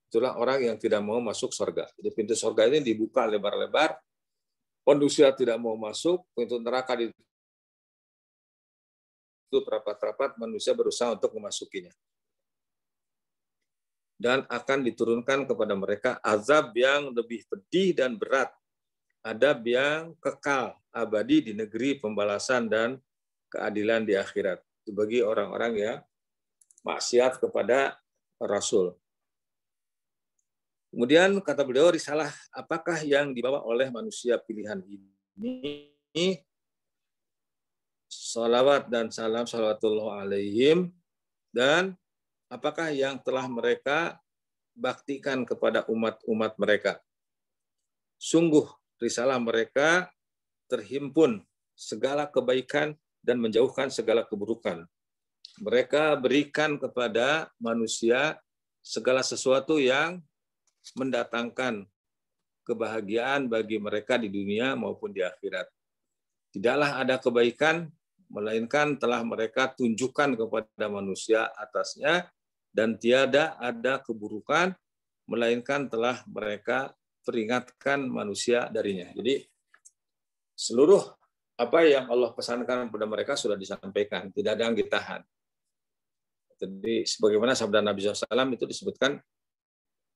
itulah orang yang tidak mau masuk surga. Jadi pintu surga ini dibuka lebar-lebar. Manusia tidak mau masuk, pintu neraka tertutup rapat-rapat, manusia berusaha untuk memasukinya. Dan akan diturunkan kepada mereka azab yang lebih pedih dan berat, adab yang kekal, abadi di negeri pembalasan dan keadilan di akhirat. Itu bagi orang-orang yang maksiat kepada Rasul. Kemudian kata beliau, risalah apakah yang dibawa oleh manusia pilihan ini? Salawat dan salam salawatullah alaihim, dan apakah yang telah mereka baktikan kepada umat-umat mereka. Sungguh risalah mereka terhimpun segala kebaikan dan menjauhkan segala keburukan. Mereka berikan kepada manusia segala sesuatu yang mendatangkan kebahagiaan bagi mereka di dunia maupun di akhirat. Tidaklah ada kebaikan, melainkan telah mereka tunjukkan kepada manusia atasnya, dan tiada ada keburukan, melainkan telah mereka peringatkan manusia darinya. Jadi seluruh apa yang Allah pesankan kepada mereka sudah disampaikan, tidak ada yang ditahan. Jadi sebagaimana sabda Nabi SAW itu disebutkan,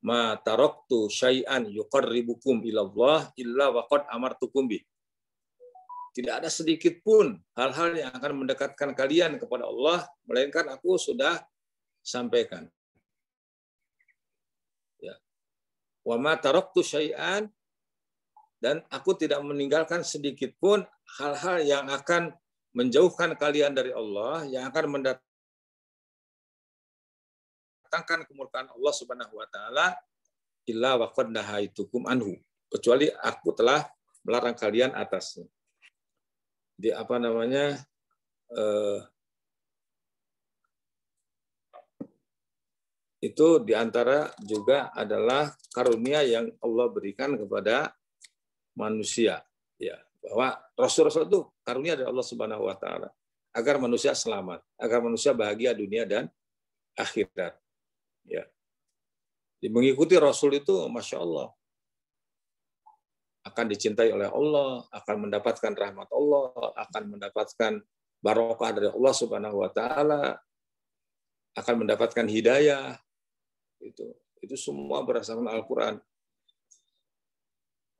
ma taraktu syai'an yuqarribukum ilallah illa waqad amartukum bih. Tidak ada sedikit pun hal-hal yang akan mendekatkan kalian kepada Allah, melainkan aku sudah sampaikan. Ya. Wa ma taraktu syai'an, dan aku tidak meninggalkan sedikit pun hal-hal yang akan menjauhkan kalian dari Allah, yang akan mendatangkan kemurkaan Allah Subhanahu wa taala, illa waqad nahaitukum anhu, kecuali aku telah melarang kalian atasnya. Di apa namanya, itu diantara juga adalah karunia yang Allah berikan kepada manusia, ya, bahwa Rasul-Rasul itu karunia dari Allah Subhanahu wa taala agar manusia selamat, agar manusia bahagia dunia dan akhirat. Ya. Mengikuti Rasul itu, Masya Allah, akan dicintai oleh Allah, akan mendapatkan rahmat Allah, akan mendapatkan barokah dari Allah Subhanahu wa taala, akan mendapatkan hidayah. Itu semua berdasarkan Al-Qur'an.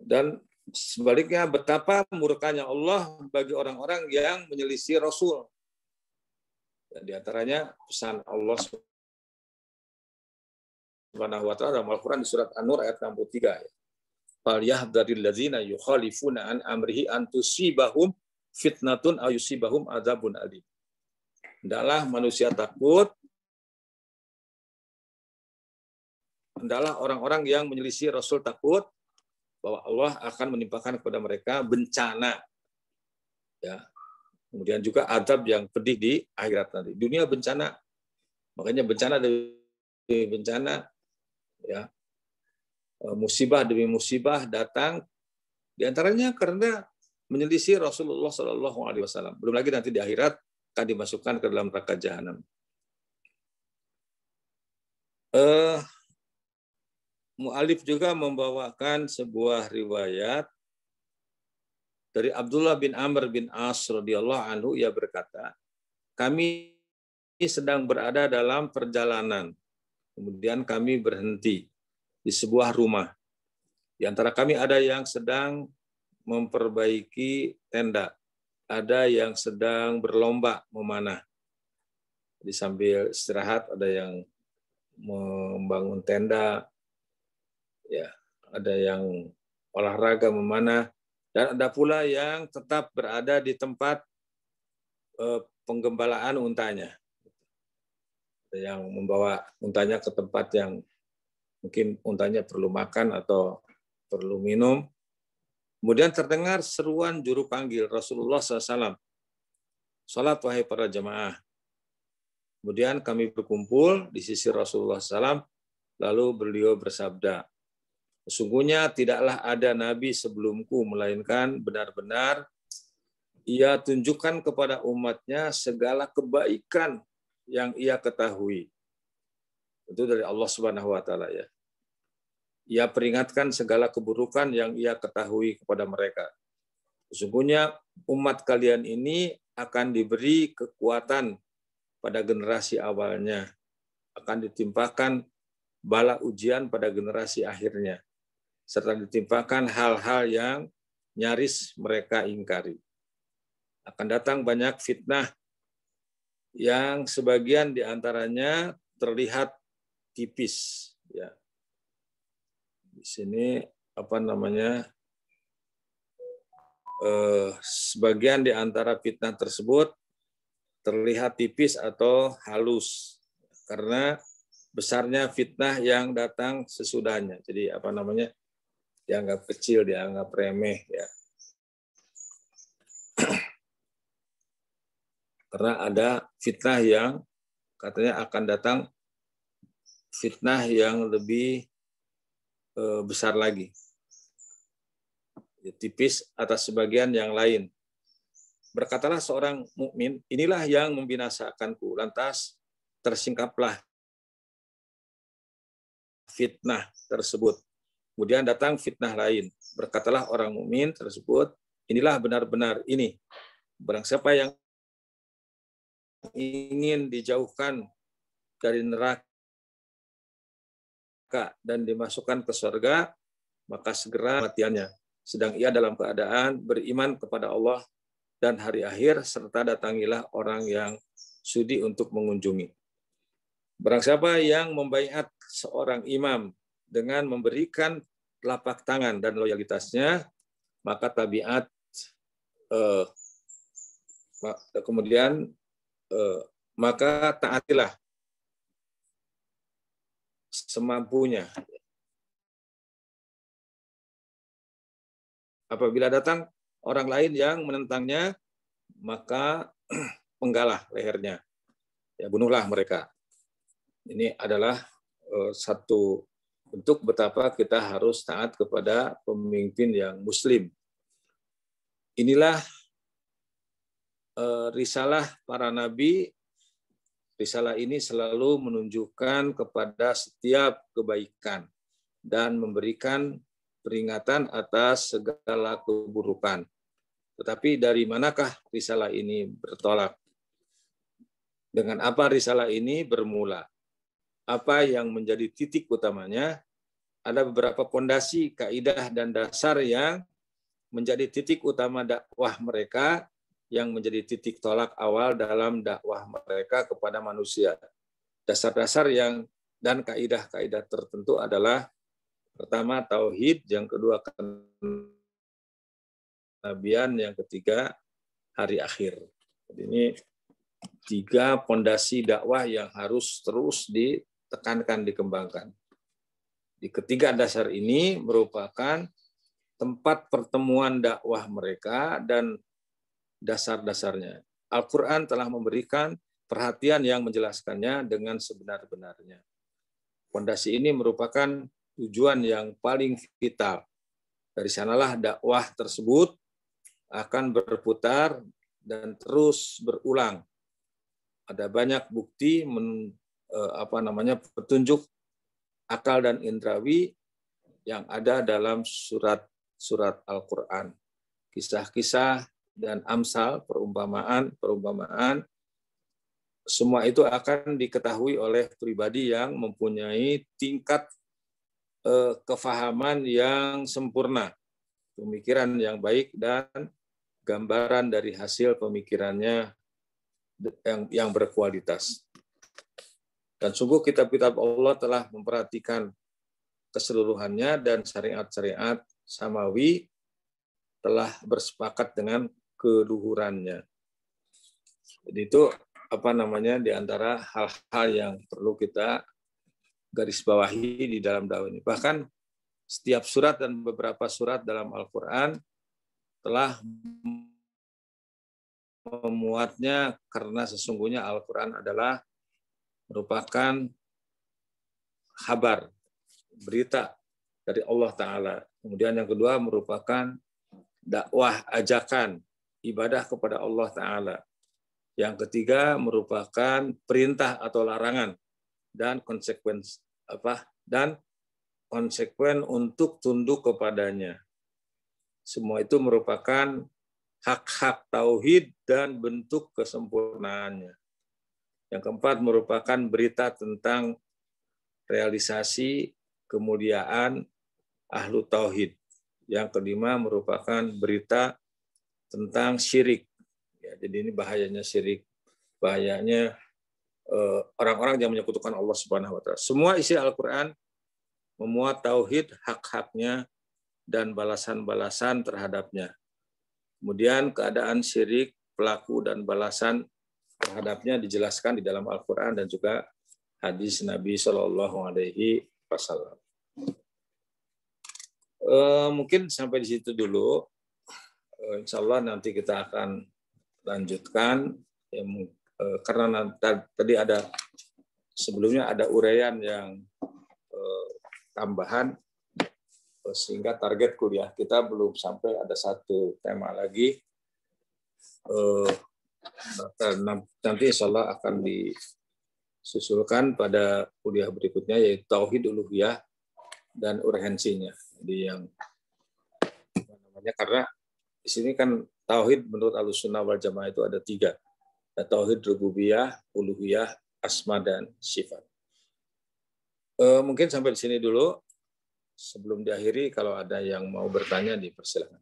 Dan sebaliknya, betapa murkanya Allah bagi orang-orang yang menyelisih Rasul. Dan di antaranya pesan Allah Subhanahu wa taala dalam Al-Qur'an di surat An-Nur ayat 63. Falyahdharil ladzina yukhalifuna an amrihi an tusibahum fitnatun aw yusibahum adzabun alim. Hendaklah manusia takut, hendaklah orang-orang yang menyelisih Rasul takut bahwa Allah akan menimpakan kepada mereka bencana. Ya. Kemudian juga azab yang pedih di akhirat nanti. Dunia bencana. Makanya bencana demi bencana, ya. Musibah demi musibah datang, diantaranya karena menyelisih Rasulullah SAW. Belum lagi nanti di akhirat akan dimasukkan ke dalam neraka jahanam. Mu'alif juga membawakan sebuah riwayat dari Abdullah bin Amr bin As radhiyallahu anhu. Ia berkata, kami sedang berada dalam perjalanan, kemudian kami berhenti di sebuah rumah. Di antara kami ada yang sedang memperbaiki tenda, ada yang sedang berlomba memanah. Di sambil istirahat ada yang membangun tenda, ya, ada yang olahraga memanah, dan ada pula yang tetap berada di tempat penggembalaan untanya. Ada yang membawa untanya ke tempat yang mungkin untanya perlu makan atau perlu minum. Kemudian terdengar seruan juru panggil Rasulullah SAW. Salat wahai para jamaah. Kemudian kami berkumpul di sisi Rasulullah SAW, lalu beliau bersabda, sesungguhnya tidaklah ada nabi sebelumku, melainkan benar-benar ia tunjukkan kepada umatnya segala kebaikan yang ia ketahui. Itu dari Allah Subhanahu wa taala, ya. Ia peringatkan segala keburukan yang ia ketahui kepada mereka. Sesungguhnya umat kalian ini akan diberi kekuatan pada generasi awalnya, akan ditimpakan bala ujian pada generasi akhirnya, serta ditimpakan hal-hal yang nyaris mereka ingkari. Akan datang banyak fitnah yang sebagian diantaranya terlihat tipis. Ya. Di sini sebagian di antara fitnah tersebut terlihat tipis atau halus karena besarnya fitnah yang datang sesudahnya. Jadi dianggap kecil, dianggap remeh ya. Karena ada fitnah yang katanya akan datang fitnah yang lebih besar lagi. Tipis atas sebagian yang lain. Berkatalah seorang mukmin, inilah yang membinasakanku. Lantas tersingkaplah fitnah tersebut. Kemudian datang fitnah lain. Berkatalah orang mukmin tersebut, inilah benar-benar ini. Barang siapa yang ingin dijauhkan dari neraka dan dimasukkan ke surga, maka segera kematiannya. Sedang ia dalam keadaan beriman kepada Allah dan hari akhir, serta datangilah orang yang sudi untuk mengunjungi. Barang siapa yang membaiat seorang imam dengan memberikan telapak tangan dan loyalitasnya, maka tabiat maka taatilah semampunya. Apabila datang orang lain yang menentangnya, maka penggalah lehernya. Ya, bunuhlah mereka. Ini adalah satu bentuk betapa kita harus taat kepada pemimpin yang muslim. Inilah risalah para nabi. Risalah ini selalu menunjukkan kepada setiap kebaikan dan memberikan peringatan atas segala keburukan. Tetapi dari manakah risalah ini bertolak? Dengan apa risalah ini bermula? Apa yang menjadi titik utamanya? Ada beberapa pondasi, kaidah, dan dasar yang menjadi titik utama dakwah mereka, yang menjadi titik tolak awal dalam dakwah mereka kepada manusia. Dasar-dasar dan kaidah-kaidah tertentu adalah pertama tauhid, yang kedua kenabian, yang ketiga hari akhir. Jadi ini 3 pondasi dakwah yang harus terus ditekankan, dikembangkan. Di ketiga dasar ini merupakan tempat pertemuan dakwah mereka dan dasar-dasarnya. Al-Quran telah memberikan perhatian yang menjelaskannya dengan sebenar-benarnya. Pondasi ini merupakan tujuan yang paling vital. Dari sanalah dakwah tersebut akan berputar dan terus berulang. Ada banyak bukti petunjuk akal dan indrawi yang ada dalam surat Al-Quran. Kisah-kisah dan amsal, perumpamaan, semua itu akan diketahui oleh pribadi yang mempunyai tingkat kefahaman yang sempurna, pemikiran yang baik, dan gambaran dari hasil pemikirannya yang berkualitas. Dan sungguh kitab-kitab Allah telah memperhatikan keseluruhannya, dan syariat-syariat samawi telah bersepakat dengan keluhurannya. Jadi itu di antara hal-hal yang perlu kita garis bawahi di dalam dakwah ini. Bahkan setiap surat dan beberapa surat dalam Al-Quran telah memuatnya, karena sesungguhnya Al-Quran adalah merupakan kabar, berita dari Allah Ta'ala. Kemudian yang kedua merupakan dakwah, ajakan, ibadah kepada Allah Ta'ala. Yang ketiga merupakan perintah atau larangan dan konsekuen untuk tunduk kepadanya. Semua itu merupakan hak-hak tauhid dan bentuk kesempurnaannya. Yang keempat merupakan berita tentang realisasi kemuliaan ahlu tauhid. Yang kelima merupakan berita tentang syirik. Ya, jadi ini bahayanya syirik, bahayanya orang-orang yang menyekutukan Allah Subhanahu wa taala. Semua isi Al-Qur'an memuat tauhid, hak-haknya dan balasan-balasan terhadapnya. Kemudian keadaan syirik, pelaku dan balasan terhadapnya dijelaskan di dalam Al-Qur'an dan juga hadis Nabi Shallallahu alaihi wasallam. Mungkin sampai di situ dulu. Insya Allah nanti kita akan lanjutkan ya, karena tadi ada sebelumnya ada uraian yang tambahan sehingga target kuliah kita belum sampai, ada satu tema lagi. Nanti insya Allah akan disusulkan pada kuliah berikutnya, yaitu Tauhid Uluhiyah dan urgensinya. Jadi yang namanya, karena di sini kan tauhid menurut Ahlussunnah wal Jamaah itu ada 3. Ada tauhid rububiyah, uluhiyah, asma dan sifat. Mungkin sampai di sini dulu. Sebelum diakhiri, kalau ada yang mau bertanya dipersilakan.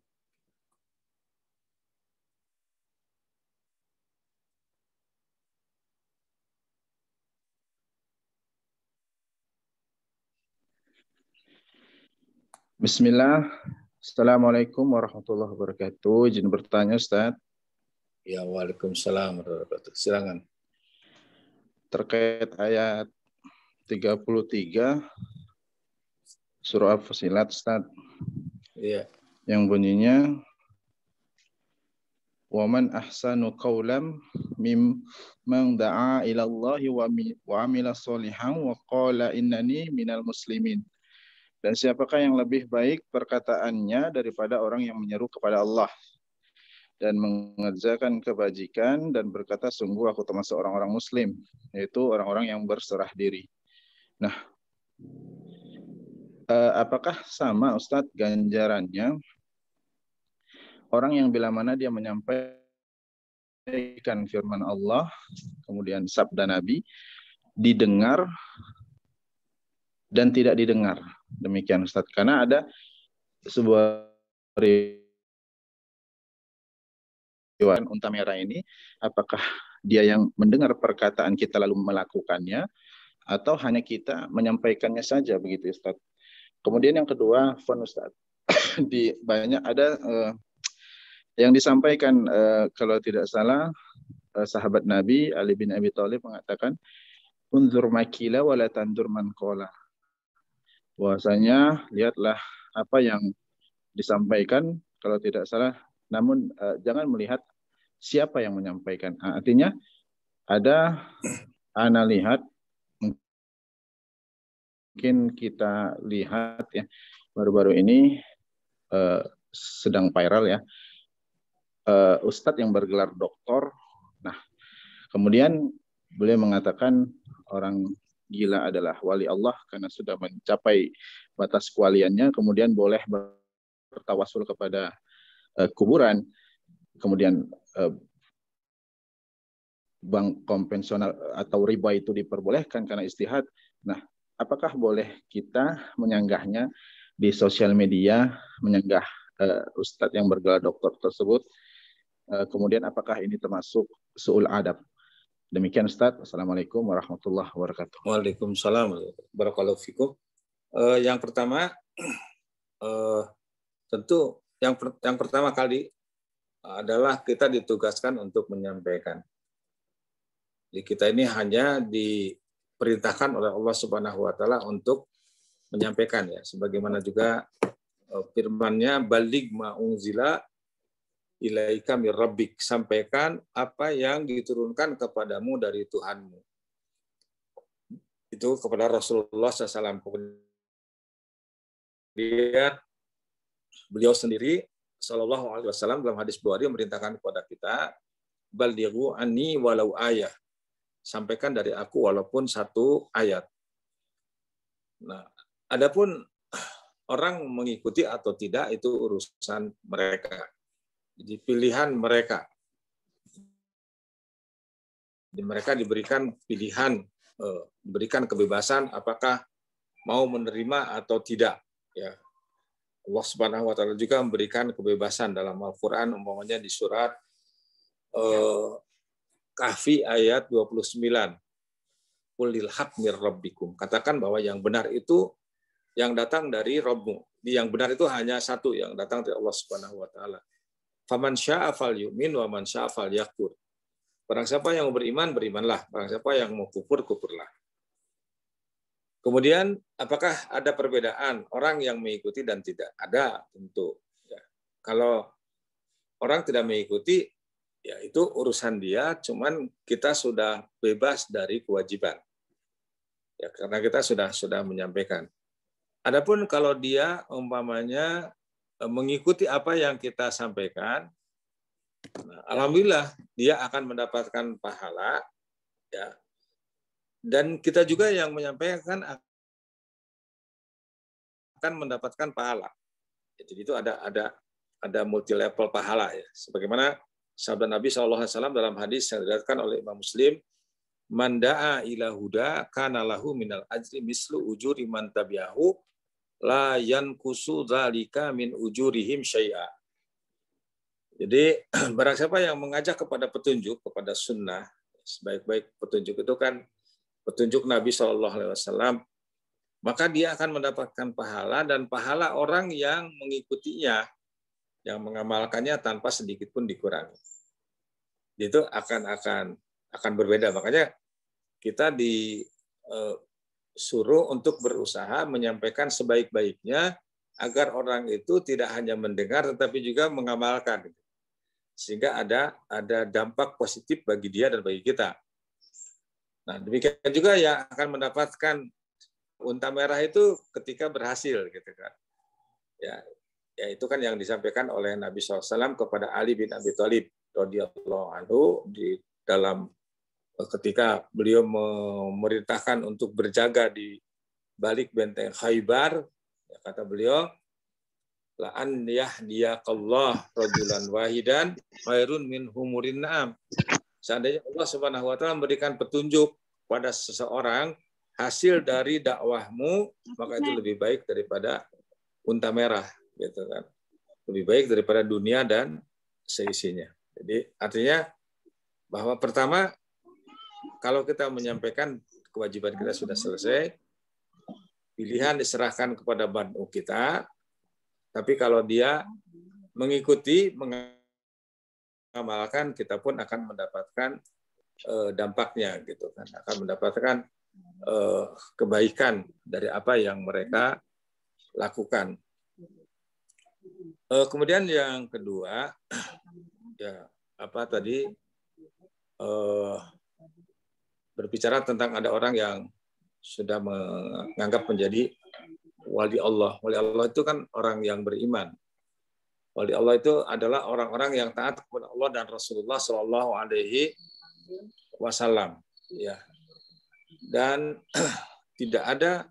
Bismillah. Assalamualaikum warahmatullahi wabarakatuh. Izin bertanya, Ustaz. Ya, waalaikumsalam warahmatullahi wabarakatuh. Silakan. Terkait ayat 33 surah Al-Fusilat, Ustaz. Iya. Yang bunyinya wa man ahsanu qawlam mimman da'a ila Allahi wa amila sholihan wa qala innani minal muslimin. Dan siapakah yang lebih baik perkataannya daripada orang yang menyeru kepada Allah dan mengerjakan kebajikan dan berkata sungguh aku termasuk orang-orang muslim, yaitu orang-orang yang berserah diri. Nah, apakah sama Ustadz ganjarannya orang yang bila mana dia menyampaikan firman Allah, kemudian sabda Nabi, didengar dan tidak didengar? Demikian Ustadz. Karena ada sebuah riwayat unta merah ini, apakah dia yang mendengar perkataan kita lalu melakukannya, atau hanya kita menyampaikannya saja, begitu Ustaz. Kemudian yang kedua, Ustaz, di banyak ada yang disampaikan, kalau tidak salah sahabat Nabi Ali bin Abi Thalib mengatakan, unzur makila wala tandur man qala. Bahwasanya lihatlah apa yang disampaikan kalau tidak salah, namun jangan melihat siapa yang menyampaikan. Artinya ada ana lihat, mungkin kita lihat ya, baru-baru ini sedang viral ya, Ustadz yang bergelar doktor. Nah, kemudian beliau mengatakan orang gila adalah wali Allah karena sudah mencapai batas kewaliannya, kemudian boleh bertawasul kepada kuburan, kemudian bank konvensional atau riba itu diperbolehkan karena istihad. Nah, apakah boleh kita menyanggahnya di sosial media, menyanggah Ustadz yang bergelar doktor tersebut? Kemudian apakah ini termasuk su'ul adab? Demikian Ustadz. Assalamualaikum warahmatullahi wabarakatuh. Waalaikumsalam barakallahu fikum. Yang pertama, tentu yang pertama kali adalah kita ditugaskan untuk menyampaikan. Jadi kita ini hanya diperintahkan oleh Allah Subhanahu wa taala untuk menyampaikan ya, sebagaimana juga firman-Nya baligh ma unzila ilaika mir rabbik, sampaikan apa yang diturunkan kepadamu dari Tuhanmu. Itu kepada Rasulullah SAW. Kemudian beliau sendiri Shallallahu Alaihi Wasallam dalam hadis Bukhari memerintahkan kepada kita, balighu anni walau ayah, sampaikan dari aku walaupun satu ayat. Nah, adapun orang mengikuti atau tidak itu urusan mereka. Jadi pilihan mereka. Jadi mereka diberikan pilihan, diberikan kebebasan apakah mau menerima atau tidak. Ya. Allah Subhanahu wa taala juga memberikan kebebasan dalam Al-Qur'an, umpamanya di surat Kahfi ayat 29. Qulil haq mir rabbikum. Katakan bahwa yang benar itu yang datang dari Rabbmu. Yang benar itu hanya satu, yang datang dari Allah Subhanahu wa taala. Faman syaa'a falyu'min wa man syaa'a falyakfur. Barang siapa yang mau beriman, berimanlah. Barang siapa yang mau kufur, kufurlah. Kemudian, apakah ada perbedaan orang yang mengikuti dan tidak? Ada, tentu. Ya. Kalau orang tidak mengikuti, ya itu urusan dia, cuman kita sudah bebas dari kewajiban. Ya, karena kita sudah menyampaikan. Adapun kalau dia umpamanya mengikuti apa yang kita sampaikan, nah, alhamdulillah dia akan mendapatkan pahala, ya. Dan kita juga yang menyampaikan akan mendapatkan pahala. Jadi itu ada multi level pahala, ya. Sebagaimana sabda Nabi SAW dalam hadis yang diriwayatkan oleh Imam Muslim, man da'a ila huda kana lahu minal ajri mislu ujuri man tabi'ahu la yankusu dzalika min ujurihim syai'a. Jadi barang siapa yang mengajak kepada petunjuk, kepada sunnah, sebaik-baik petunjuk itu kan petunjuk Nabi SAW, maka dia akan mendapatkan pahala dan pahala orang yang mengikutinya, yang mengamalkannya tanpa sedikit pun dikurangi. Itu akan berbeda. Makanya kita disuruh untuk berusaha menyampaikan sebaik-baiknya agar orang itu tidak hanya mendengar tetapi juga mengamalkan, sehingga ada dampak positif bagi dia dan bagi kita. Nah, demikian juga yang akan mendapatkan unta merah itu ketika berhasil, gitu kan. Ya itu kan yang disampaikan oleh Nabi SAW kepada Ali bin Abi Thalib radhiyallahu anhu di dalam ketika beliau memerintahkan untuk berjaga di balik benteng Khaybar, ya, kata beliau, la an yahdiyaqallah rajulan wahidan khairun min humurin na'am. Seandainya Allah Subhanahu wa taala memberikan petunjuk pada seseorang hasil dari dakwahmu, maka itu lebih baik daripada unta merah, gitu kan. Lebih baik daripada dunia dan seisinya. Jadi artinya bahwa pertama, kalau kita menyampaikan kewajiban kita sudah selesai, pilihan diserahkan kepada bantu kita, tapi kalau dia mengikuti, mengamalkan, kita pun akan mendapatkan dampaknya, gitu kan, akan mendapatkan kebaikan dari apa yang mereka lakukan. Kemudian yang kedua, ya apa tadi, berbicara tentang ada orang yang sudah menganggap menjadi wali Allah. Wali Allah itu kan orang yang beriman. Wali Allah itu adalah orang-orang yang taat kepada Allah dan Rasulullah Shallallahu Alaihi Wasallam. Ya. Dan tidak ada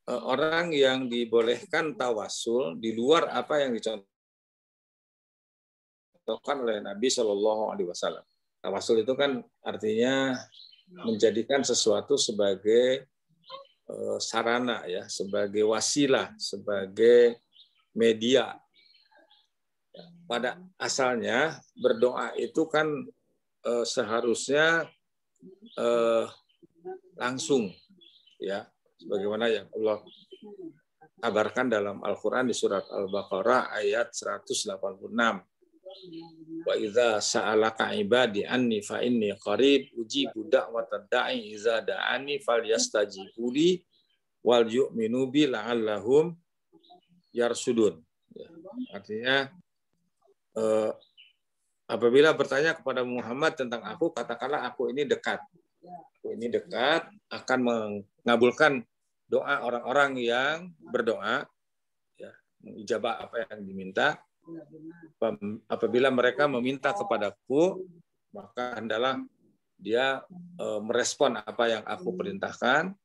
orang yang dibolehkan tawasul di luar apa yang dicontohkan oleh Nabi Shallallahu Alaihi Wasallam. Tawasul itu kan artinya menjadikan sesuatu sebagai sarana, ya, sebagai wasilah, sebagai media. Pada asalnya berdoa itu kan seharusnya langsung, ya, sebagaimana yang Allah kabarkan dalam Al-Qur'an di surat Al-Baqarah ayat 186. Wa idza sa'alaka ibadi anni fa inni qarib ujibu da'watad da'i idza da'ani falyastajibu li wal yu'minu bi la'allahum yarsudun. Ya, artinya apabila bertanya kepada Muhammad tentang aku, katakanlah aku ini dekat. Aku ini dekat akan mengabulkan doa orang-orang yang berdoa, ya, mengijabah apa yang diminta. Apabila mereka meminta kepadaku, maka hendaklah dia merespon apa yang aku perintahkan,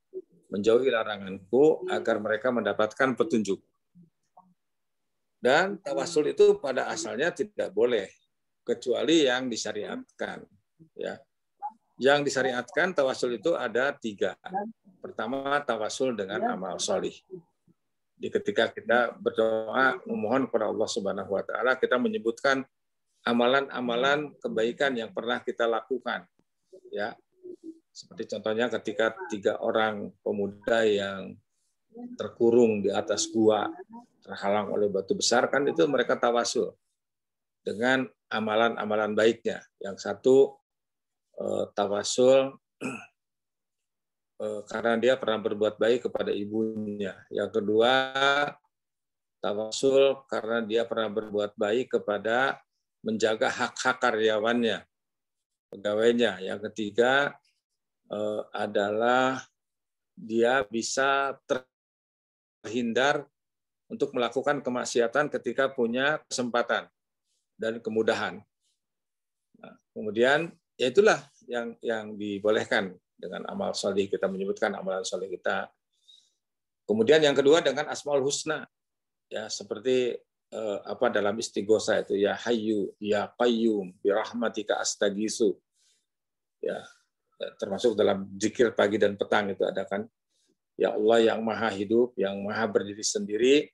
menjauhi laranganku agar mereka mendapatkan petunjuk. Dan tawasul itu pada asalnya tidak boleh kecuali yang disyariatkan. Ya, yang disyariatkan tawasul itu ada 3. Pertama, tawasul dengan amal solih. Di ketika kita berdoa memohon kepada Allah Subhanahu Wa Taala, kita menyebutkan amalan-amalan kebaikan yang pernah kita lakukan. Ya, seperti contohnya ketika 3 orang pemuda yang terkurung di atas gua, terhalang oleh batu besar, kan itu mereka tawasul dengan amalan-amalan baiknya. Yang satu tawasul karena dia pernah berbuat baik kepada ibunya. Yang kedua, tawasul karena dia pernah berbuat baik kepada menjaga hak-hak karyawannya, pegawainya. Yang ketiga adalah dia bisa terhindar untuk melakukan kemaksiatan ketika punya kesempatan dan kemudahan. Nah, kemudian ya itulah yang dibolehkan dengan amal soleh. Kita menyebutkan amalan soleh kita. Kemudian yang kedua dengan asmaul husna, ya seperti dalam istighosa itu, ya hayyu ya qayyum bi rahmatika astaghiitsu. Ya, termasuk dalam zikir pagi dan petang itu ada kan, ya Allah yang maha hidup, yang maha berdiri sendiri,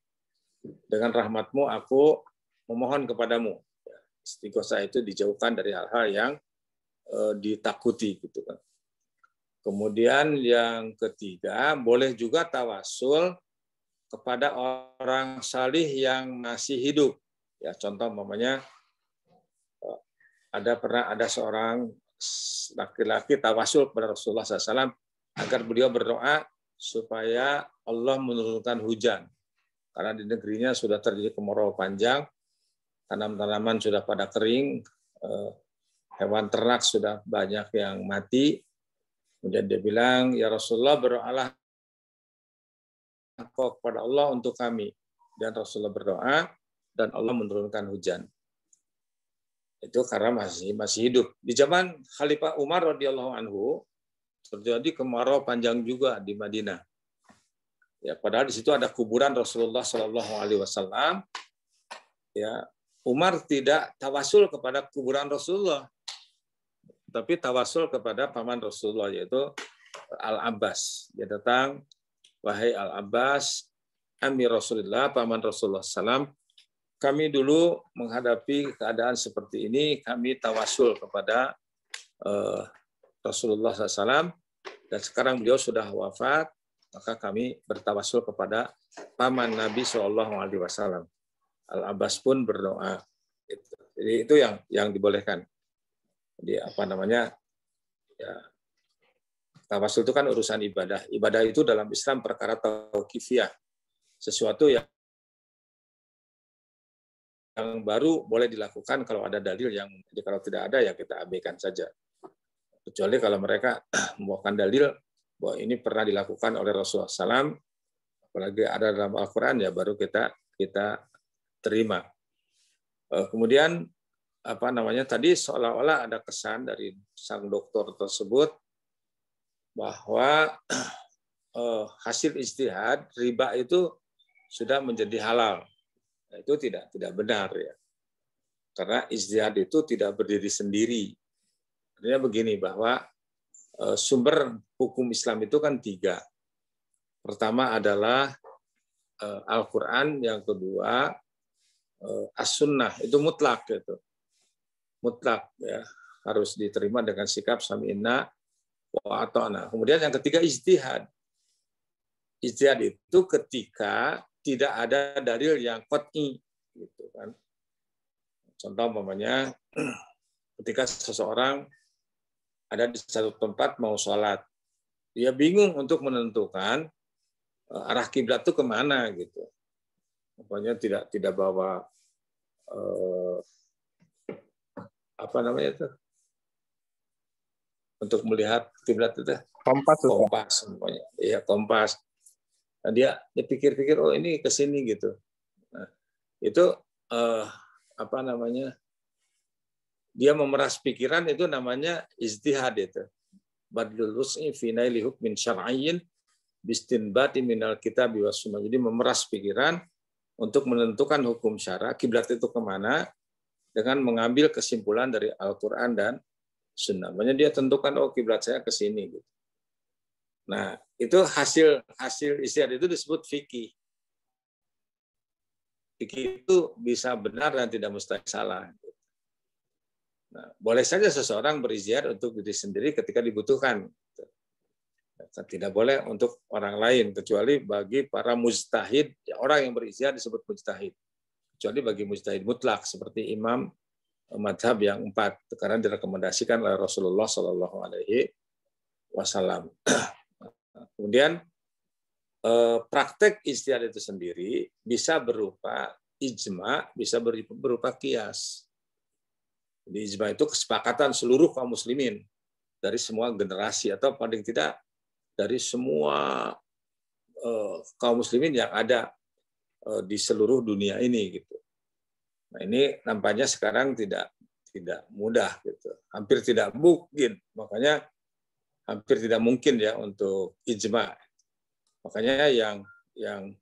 dengan rahmatmu aku memohon kepadamu. Istighosa itu dijauhkan dari hal-hal yang ditakuti gitu kan. Kemudian yang ketiga, boleh juga tawasul kepada orang salih yang masih hidup. Ya, contoh umpamanya ada seorang laki-laki tawasul kepada Rasulullah SAW agar beliau berdoa supaya Allah menurunkan hujan. Karena di negerinya sudah terjadi kemarau panjang, tanam-tanaman sudah pada kering, hewan ternak sudah banyak yang mati. Kemudian dia bilang, ya Rasulullah, berdoalah engkau kepada Allah untuk kami. Dan Rasulullah berdoa, dan Allah menurunkan hujan. Itu karena masih hidup. Di zaman Khalifah Umar radhiyallahu anhu terjadi kemarau panjang juga di Madinah. Ya, padahal di situ ada kuburan Rasulullah Shallallahu Alaihi Wasallam. Ya, Umar tidak tawasul kepada kuburan Rasulullah, tapi tawasul kepada paman Rasulullah, yaitu Al-Abbas. Dia datang, wahai Al-Abbas, Amir Rasulullah, paman Rasulullah SAW, kami dulu menghadapi keadaan seperti ini, kami tawasul kepada Rasulullah SAW, dan sekarang beliau sudah wafat, maka kami bertawasul kepada paman Nabi SAW. Al-Abbas pun berdoa. Jadi itu yang dibolehkan. Jadi ya, tawasul itu kan urusan ibadah. Ibadah itu dalam Islam perkara tauqifiyah. Sesuatu yang baru boleh dilakukan kalau ada dalil yang, jadi kalau tidak ada ya kita abaikan saja. Kecuali kalau mereka membawakan dalil bahwa ini pernah dilakukan oleh Rasulullah SAW, apalagi ada dalam Al-Quran, ya baru kita terima. Kemudian tadi seolah-olah ada kesan dari sang dokter tersebut bahwa hasil ijtihad riba itu sudah menjadi halal. Nah, itu tidak benar ya. Karena ijtihad itu tidak berdiri sendiri. Artinya begini, bahwa sumber hukum Islam itu kan 3. Pertama adalah Al-Quran, yang kedua As-Sunnah, itu mutlak gitu. Mutlak ya, harus diterima dengan sikap sami'na wa ata'na. Kemudian yang ketiga ijtihad. Ijtihad itu ketika tidak ada dalil yang qat'i gitu kan. Contoh umpamanya ketika seseorang ada di satu tempat mau sholat, dia bingung untuk menentukan arah kiblat itu kemana gitu. Pokoknya tidak bawa untuk melihat kiblat itu kompas semuanya. Iya, kompas. Nah, dia pikir-pikir, oh ini ke sini gitu. Nah, itu dia memeras pikiran, itu namanya ijtihad itu. Badlul wus'i fi naili hukmin syar'iyyin bistinbati minal kitab was sunnah. Jadi memeras pikiran untuk menentukan hukum syara, kiblat itu kemana, dengan mengambil kesimpulan dari Al-Quran dan Sunnah. Makanya dia tentukan, oh kiblat saya ke sini. Gitu. Nah, itu hasil ijtihad itu disebut fikih. Fikih itu bisa benar dan tidak mustahil salah. Nah, boleh saja seseorang berijtihad untuk diri sendiri ketika dibutuhkan. Tidak boleh untuk orang lain, kecuali bagi para mujtahid, orang yang berijtihad disebut mujtahid. Kecuali bagi mujtahid mutlak, seperti imam madhab yang 4, karena direkomendasikan oleh Rasulullah Shallallahu Alaihi Wasallam. Kemudian praktek ijtihad itu sendiri bisa berupa ijma, bisa berupa qiyas. Jadi ijma itu kesepakatan seluruh kaum muslimin dari semua generasi, atau paling tidak dari semua kaum muslimin yang ada di seluruh dunia ini gitu. Nah, ini nampaknya sekarang tidak mudah gitu. Hampir tidak mungkin. Makanya hampir tidak mungkin ya untuk ijma. Makanya yang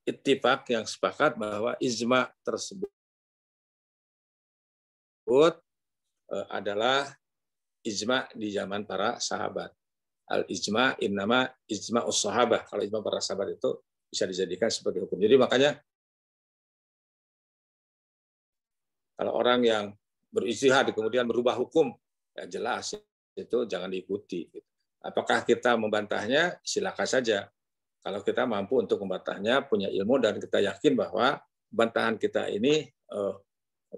ittifaq, yang sepakat bahwa ijma tersebut adalah ijma di zaman para sahabat. Al-ijma innama ijma'us sahabah. Kalau ijma para sahabat itu bisa dijadikan sebagai hukum. Jadi makanya kalau orang yang berijtihad kemudian berubah hukum, ya jelas itu jangan diikuti. Apakah kita membantahnya? Silakan saja. Kalau kita mampu untuk membantahnya, punya ilmu dan kita yakin bahwa bantahan kita ini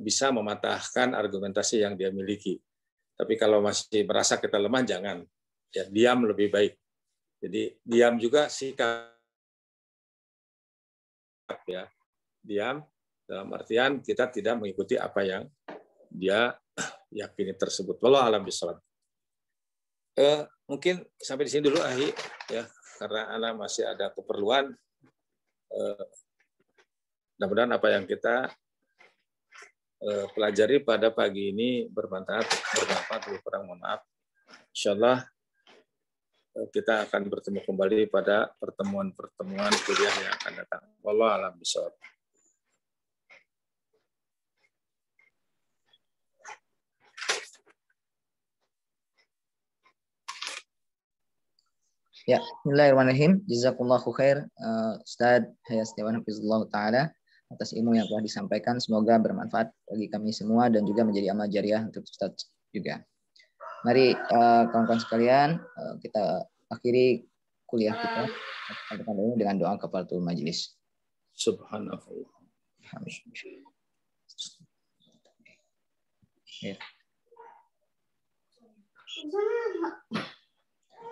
bisa mematahkan argumentasi yang dia miliki. Tapi kalau masih merasa kita lemah, jangan. Ya, diam lebih baik. Jadi diam juga sikap, ya. Diam dalam artian kita tidak mengikuti apa yang dia yakini tersebut. Wallahu a'lam bishawab. Mungkin sampai di sini dulu, Ahi, ya, karena Ana masih ada keperluan. Mudah-mudahan apa yang kita pelajari pada pagi ini bermanfaat, lebih kurang mohon maaf. Insyaallah kita akan bertemu kembali pada pertemuan-pertemuan kuliah yang akan datang. Wallahu a'lam bishawab. Ya, bismillahirrahmanirrahim. Jazakumullahu khair, Ustaz Hayat Setiawan Hafizullah Ta'ala, atas ilmu yang telah disampaikan. Semoga bermanfaat bagi kami semua dan juga menjadi amal jariah untuk Ustaz juga. Mari kawan-kawan sekalian, kita akhiri kuliah kita dengan doa kafaratul majelis. Subhanallah. Ya.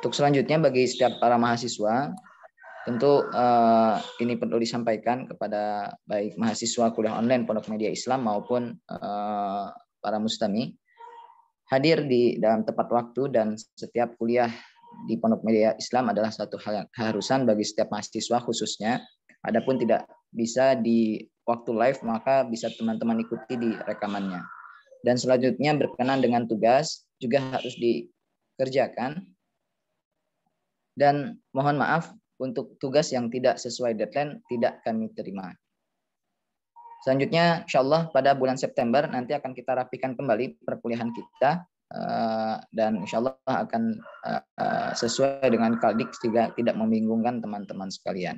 Untuk selanjutnya bagi setiap para mahasiswa, tentu ini perlu disampaikan kepada baik mahasiswa kuliah online Pondok Media Islam maupun para mustami, hadir di dalam tepat waktu dan setiap kuliah di Pondok Media Islam adalah satu hal yang keharusan bagi setiap mahasiswa khususnya. Adapun tidak bisa di waktu live, maka bisa teman-teman ikuti di rekamannya. Dan selanjutnya berkenan dengan tugas juga harus dikerjakan. Dan mohon maaf untuk tugas yang tidak sesuai deadline tidak kami terima. Selanjutnya, insya Allah pada bulan September nanti akan kita rapikan kembali perkuliahan kita dan insya Allah akan sesuai dengan Kaldik sehingga tidak membingungkan teman-teman sekalian.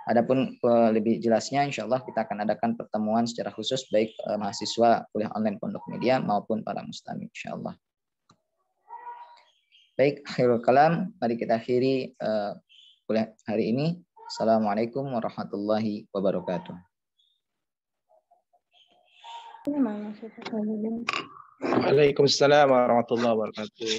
Adapun lebih jelasnya, insya Allah kita akan adakan pertemuan secara khusus baik mahasiswa kuliah online Pondok Media maupun para mustami, insya Allah. Baik, akhirul kalam, mari kita akhiri kuliah hari ini. Assalamualaikum warahmatullahi wabarakatuh. Waalaikumsalam warahmatullahi wabarakatuh.